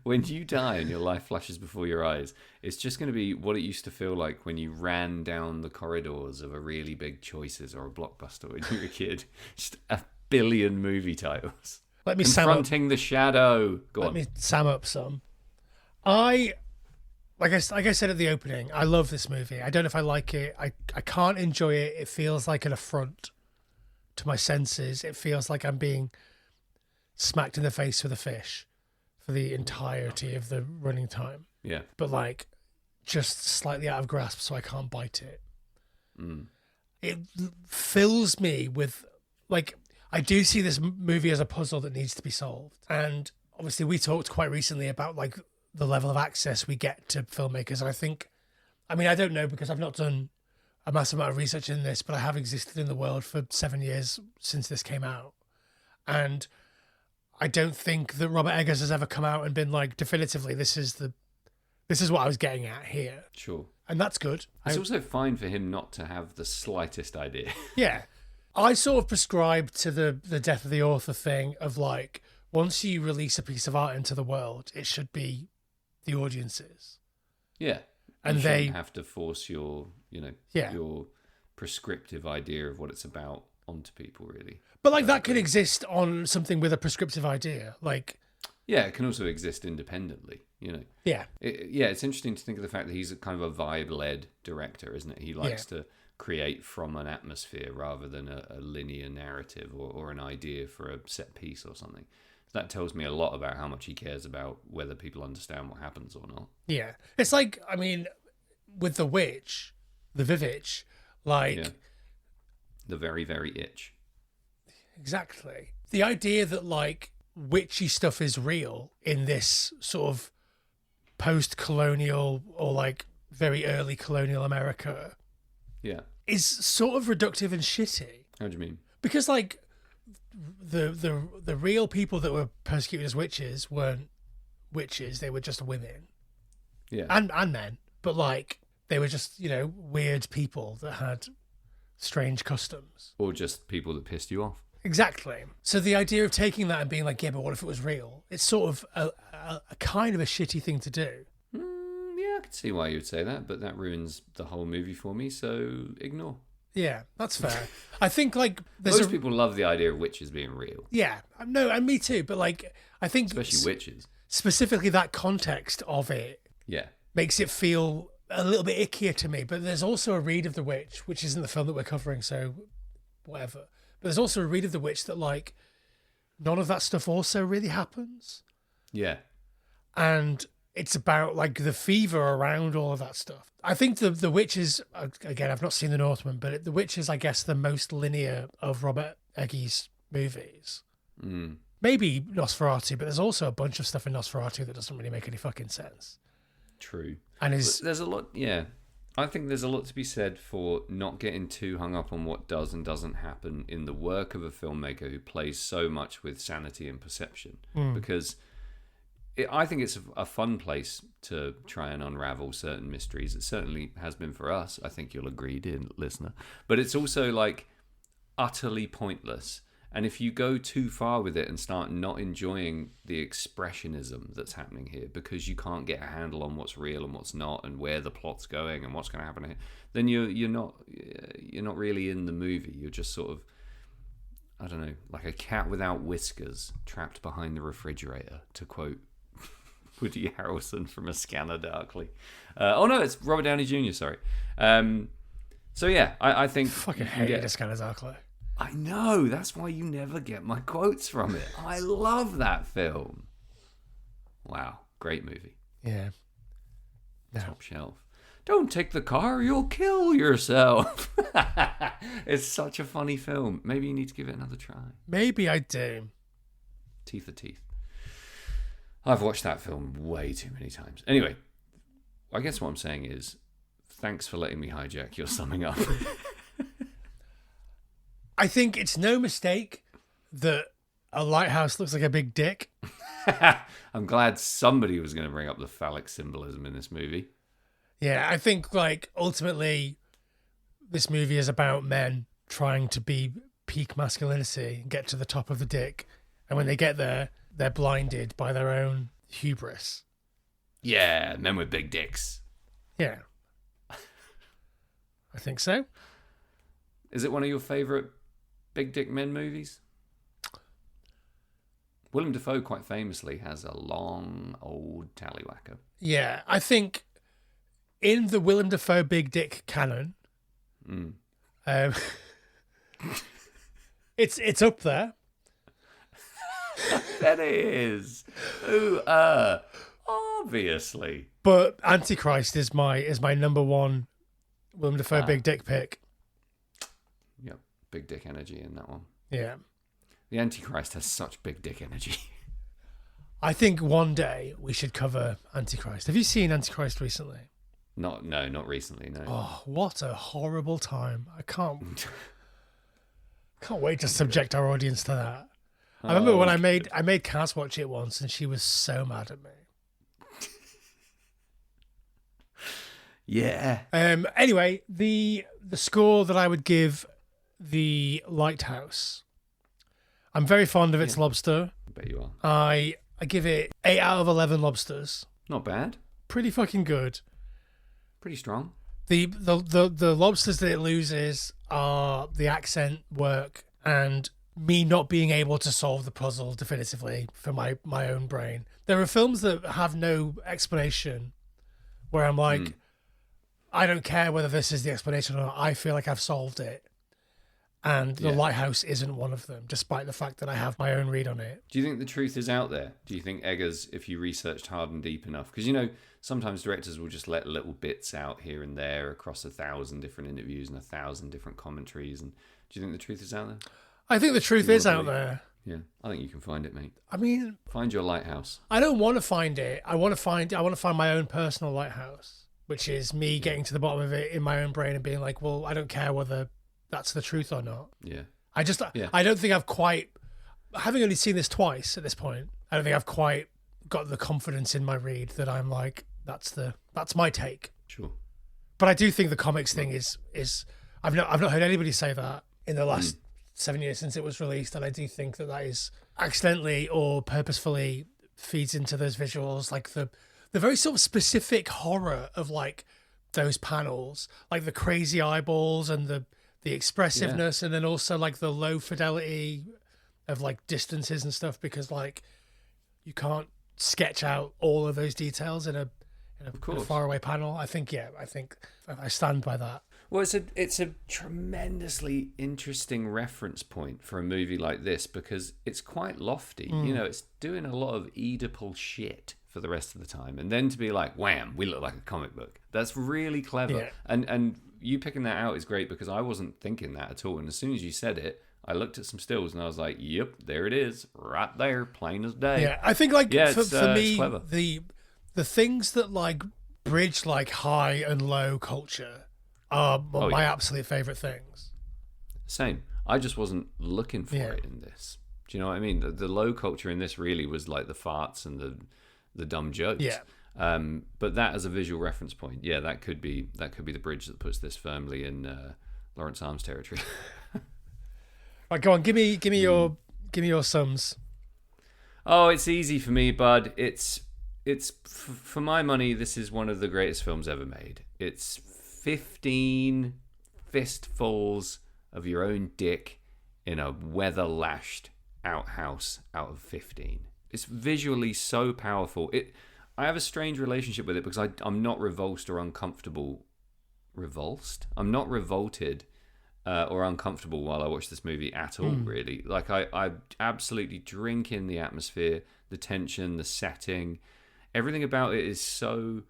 When you die and your life flashes before your eyes, it's just going to be what it used to feel like when you ran down the corridors of a really big Choices or a Blockbuster when you were a kid. Just a billion movie titles. Let me Confronting the Shadow. Let me sum up some. Like I said at the opening, I love this movie. I don't know if I like it. I can't enjoy it. It feels like an affront to my senses. It feels like I'm being smacked in the face with a fish for the entirety of the running time. Yeah. But like just slightly out of grasp so I can't bite it. It fills me with like, I do see this movie as a puzzle that needs to be solved. And obviously we talked quite recently about like the level of access we get to filmmakers. And I don't know because I've not done a massive amount of research in this, but I have existed in the world for 7 years since this came out. And I don't think that Robert Eggers has ever come out and been like, definitively, this is what I was getting at here. Sure. And that's good. It's also fine for him not to have the slightest idea. Yeah. I sort of prescribe to the death of the author thing of like, once you release a piece of art into the world, it should be the audiences. Yeah. And you they shouldn't have to force your prescriptive idea of what it's about onto people, really. But like that could exist on something with a prescriptive idea. Like, yeah, it can also exist independently, Yeah. It's interesting to think of the fact that he's a kind of a vibe-led director, isn't it? He likes to create from an atmosphere rather than a linear narrative or an idea for a set piece or something. That tells me a lot about how much he cares about whether people understand what happens or not. Yeah. It's like, with The Witch, the Vivitch, like... The very, very itch. Exactly. The idea that, like, witchy stuff is real in this sort of post-colonial or, like, very early colonial America is sort of reductive and shitty. How do you mean? Because, like, the real people that were persecuted as witches weren't witches. They were just women. Yeah. And men. But, like, they were just, weird people that had strange customs. Or just people that pissed you off. Exactly. So the idea of taking that and being like, yeah, but what if it was real? It's sort of a kind of a shitty thing to do. Yeah, I can see why you would say that, but that ruins the whole movie for me, so ignore. Yeah, that's fair. I think, like... Most people love the idea of witches being real. Yeah, no, and me too, but, like, I think... Especially witches. Specifically that context of it makes it feel a little bit ickier to me, but there's also a read of The Witch, which isn't the film that we're covering, so whatever. But there's also a read of The Witch that, like, none of that stuff also really happens. Yeah. And it's about like the fever around all of that stuff. I think the Witch is, again, I've not seen The Northman, but the Witch is, I guess, the most linear of Robert Eggers' movies. Maybe Nosferatu, but there's also a bunch of stuff in Nosferatu that doesn't really make any fucking sense. True. And there's a lot, yeah. I think there's a lot to be said for not getting too hung up on what does and doesn't happen in the work of a filmmaker who plays so much with sanity and perception. Because I think it's a fun place to try and unravel certain mysteries. It certainly has been for us. I think you'll agree, dear listener. But it's also like utterly pointless. And if you go too far with it and start not enjoying the expressionism that's happening here because you can't get a handle on what's real and what's not and where the plot's going and what's going to happen here, then you're not really in the movie. You're just sort of, I don't know, like a cat without whiskers trapped behind the refrigerator, to quote Woody Harrelson from A Scanner Darkly. No, it's Robert Downey Jr., sorry. So yeah, I think... Fucking hate A Scanner Darkly. I know, that's why you never get my quotes from it. I love that film. Wow, great movie. Yeah. No. Top shelf. Don't take the car, you'll kill yourself. It's such a funny film. Maybe you need to give it another try. Maybe I do. Teeth are teeth. I've watched that film way too many times. Anyway, I guess what I'm saying is, thanks for letting me hijack your summing up. I think it's no mistake that a lighthouse looks like a big dick. I'm glad somebody was going to bring up the phallic symbolism in this movie. Yeah, I think, like, ultimately, this movie is about men trying to be peak masculinity and get to the top of the dick. And when they get there, they're blinded by their own hubris. Yeah, men with big dicks. Yeah. I think so. Is it one of your favourite big dick men movies? Willem Dafoe quite famously has a long old tallywhacker. Yeah, I think in the Willem Dafoe big dick canon, it's up there. That is. Ooh, obviously. But Antichrist is my number one Willem Dafoe big dick pick. Yep, big dick energy in that one. Yeah. The Antichrist has such big dick energy. I think one day we should cover Antichrist. Have you seen Antichrist recently? Not recently, no. Oh, what a horrible time. I can't wait to subject our audience to that. I remember when I made Kaz watch it once and she was so mad at me. Yeah. Anyway, the score that I would give the Lighthouse, I'm very fond of its lobster. I bet you are. I give it 8 out of 11 lobsters. Not bad. Pretty fucking good. Pretty strong. The lobsters that it loses are the accent work and me not being able to solve the puzzle definitively for my own brain. There are films that have no explanation where I'm like, I don't care whether this is the explanation or not. I feel like I've solved it. And The Lighthouse isn't one of them, despite the fact that I have my own read on it. Do you think the truth is out there? Do you think Eggers, if you researched hard and deep enough, because, you know, sometimes directors will just let little bits out here and there across 1,000 different interviews and 1,000 different commentaries. And do you think the truth is out there? I think the truth is out there. Yeah, I think you can find it, mate. I mean, find your lighthouse. I don't want to find it. I want to find my own personal lighthouse, which is me getting to the bottom of it in my own brain and being like, well, I don't care whether that's the truth or not. Yeah. I don't think I've quite, having only seen this twice at this point, I don't think I've quite got the confidence in my read that I'm like, that's my take. Sure. But I do think the comics thing is I've not heard anybody say that in the last 7 years since it was released, and I do think that is accidentally or purposefully feeds into those visuals, like the very sort of specific horror of like those panels, like the crazy eyeballs and the expressiveness, and then also like the low fidelity of like distances and stuff, because like you can't sketch out all of those details in a faraway panel. I think I stand by that. Well, it's a tremendously interesting reference point for a movie like this because it's quite lofty. You know, it's doing a lot of Oedipal shit for the rest of the time, and then to be like, wham, we look like a comic book. That's really clever. Yeah. And you picking that out is great, because I wasn't thinking that at all. And as soon as you said it, I looked at some stills and I was like, yep, there it is, right there, plain as day. Yeah, I think like for me, clever. the things that like bridge like high and low culture are my absolute favorite things. Same. I just wasn't looking for it in this. Do you know what I mean? The low culture in this really was like the farts and the dumb jokes. Yeah. But that as a visual reference point, that could be the bridge that puts this firmly in Lawrence Arms territory. Right, go on, give me your sums. Oh, it's easy for me, bud. It's for my money, this is one of the greatest films ever made. It's 15 fistfuls of your own dick in a weather-lashed outhouse out of 15. It's visually so powerful. I have a strange relationship with it, because I'm not revulsed or uncomfortable. Revulsed? I'm not revolted or uncomfortable while I watch this movie at all, really. Like, I absolutely drink in the atmosphere, the tension, the setting. Everything about it is so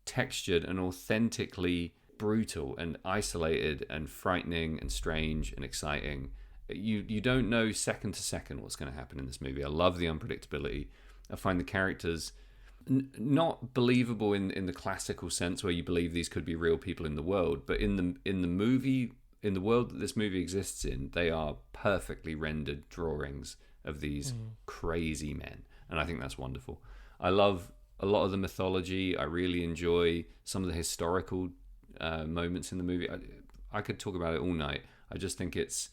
textured and authentically brutal and isolated and frightening and strange and exciting. You don't know second to second what's going to happen in this movie. I love the unpredictability. I find the characters not believable in the classical sense where you believe these could be real people in the world, but in the movie, in the world that this movie exists in, they are perfectly rendered drawings of these crazy men, and I think that's wonderful. I love a lot of the mythology. I really enjoy some of the historical moments in the movie. I could talk about it all night. I just think it's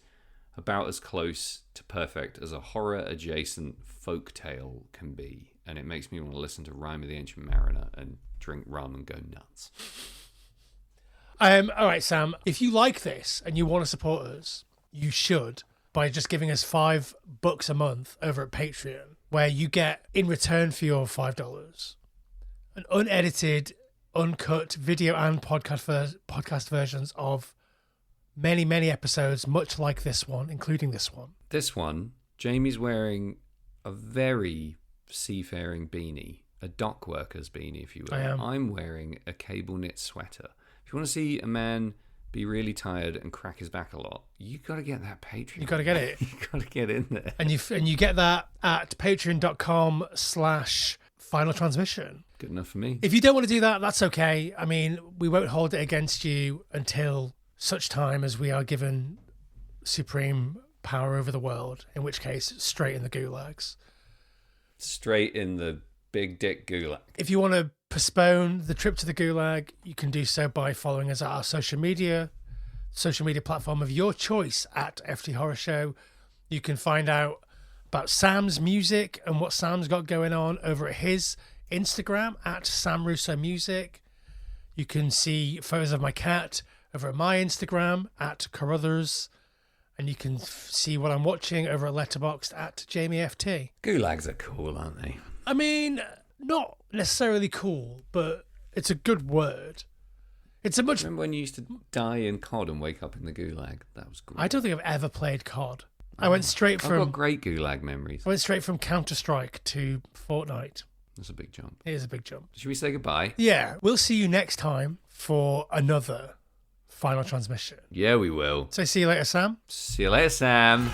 about as close to perfect as a horror adjacent folk tale can be, and it makes me want to listen to Rime of the Ancient Mariner and drink rum and go nuts. All right, Sam, if you like this and you want to support us, you should, by just giving us $5 a month over at Patreon, where you get, in return for your $5, an unedited, uncut video and podcast versions of many, many episodes, much like this one, including this one. This one, Jamie's wearing a very seafaring beanie, a dock worker's beanie, if you will. I am. I'm wearing a cable knit sweater. If you want to see a man be really tired and crack his back a lot, you got to get that Patreon. You got to get it. You got to get in there. And you get that at patreon.com/final transmission. Good enough for me. If you don't want to do that, that's okay. I mean, we won't hold it against you until such time as we are given supreme power over the world, in which case, straight in the gulags. Straight in the big dick gulag. If you want to postpone the trip to the gulag, you can do so by following us at our social media platform of your choice at FT Horror Show. You can find out about Sam's music and what Sam's got going on over at his Instagram at Sam Russo Music. You can see photos of my cat over at my Instagram at Carruthers. And you can see what I'm watching over at Letterboxd at JamieFT. Gulags are cool, aren't they? I mean, not necessarily cool, but it's a good word. It's a much... Remember when you used to die in COD and wake up in the gulag? That was great. I don't think I've ever played COD. I went straight from... I've got great gulag memories. I went straight from Counter-Strike to Fortnite. That's a big jump. It is a big jump. Should we say goodbye? Yeah, we'll see you next time for another final transmission. Yeah, we will. So see you later, Sam. See you later, Sam.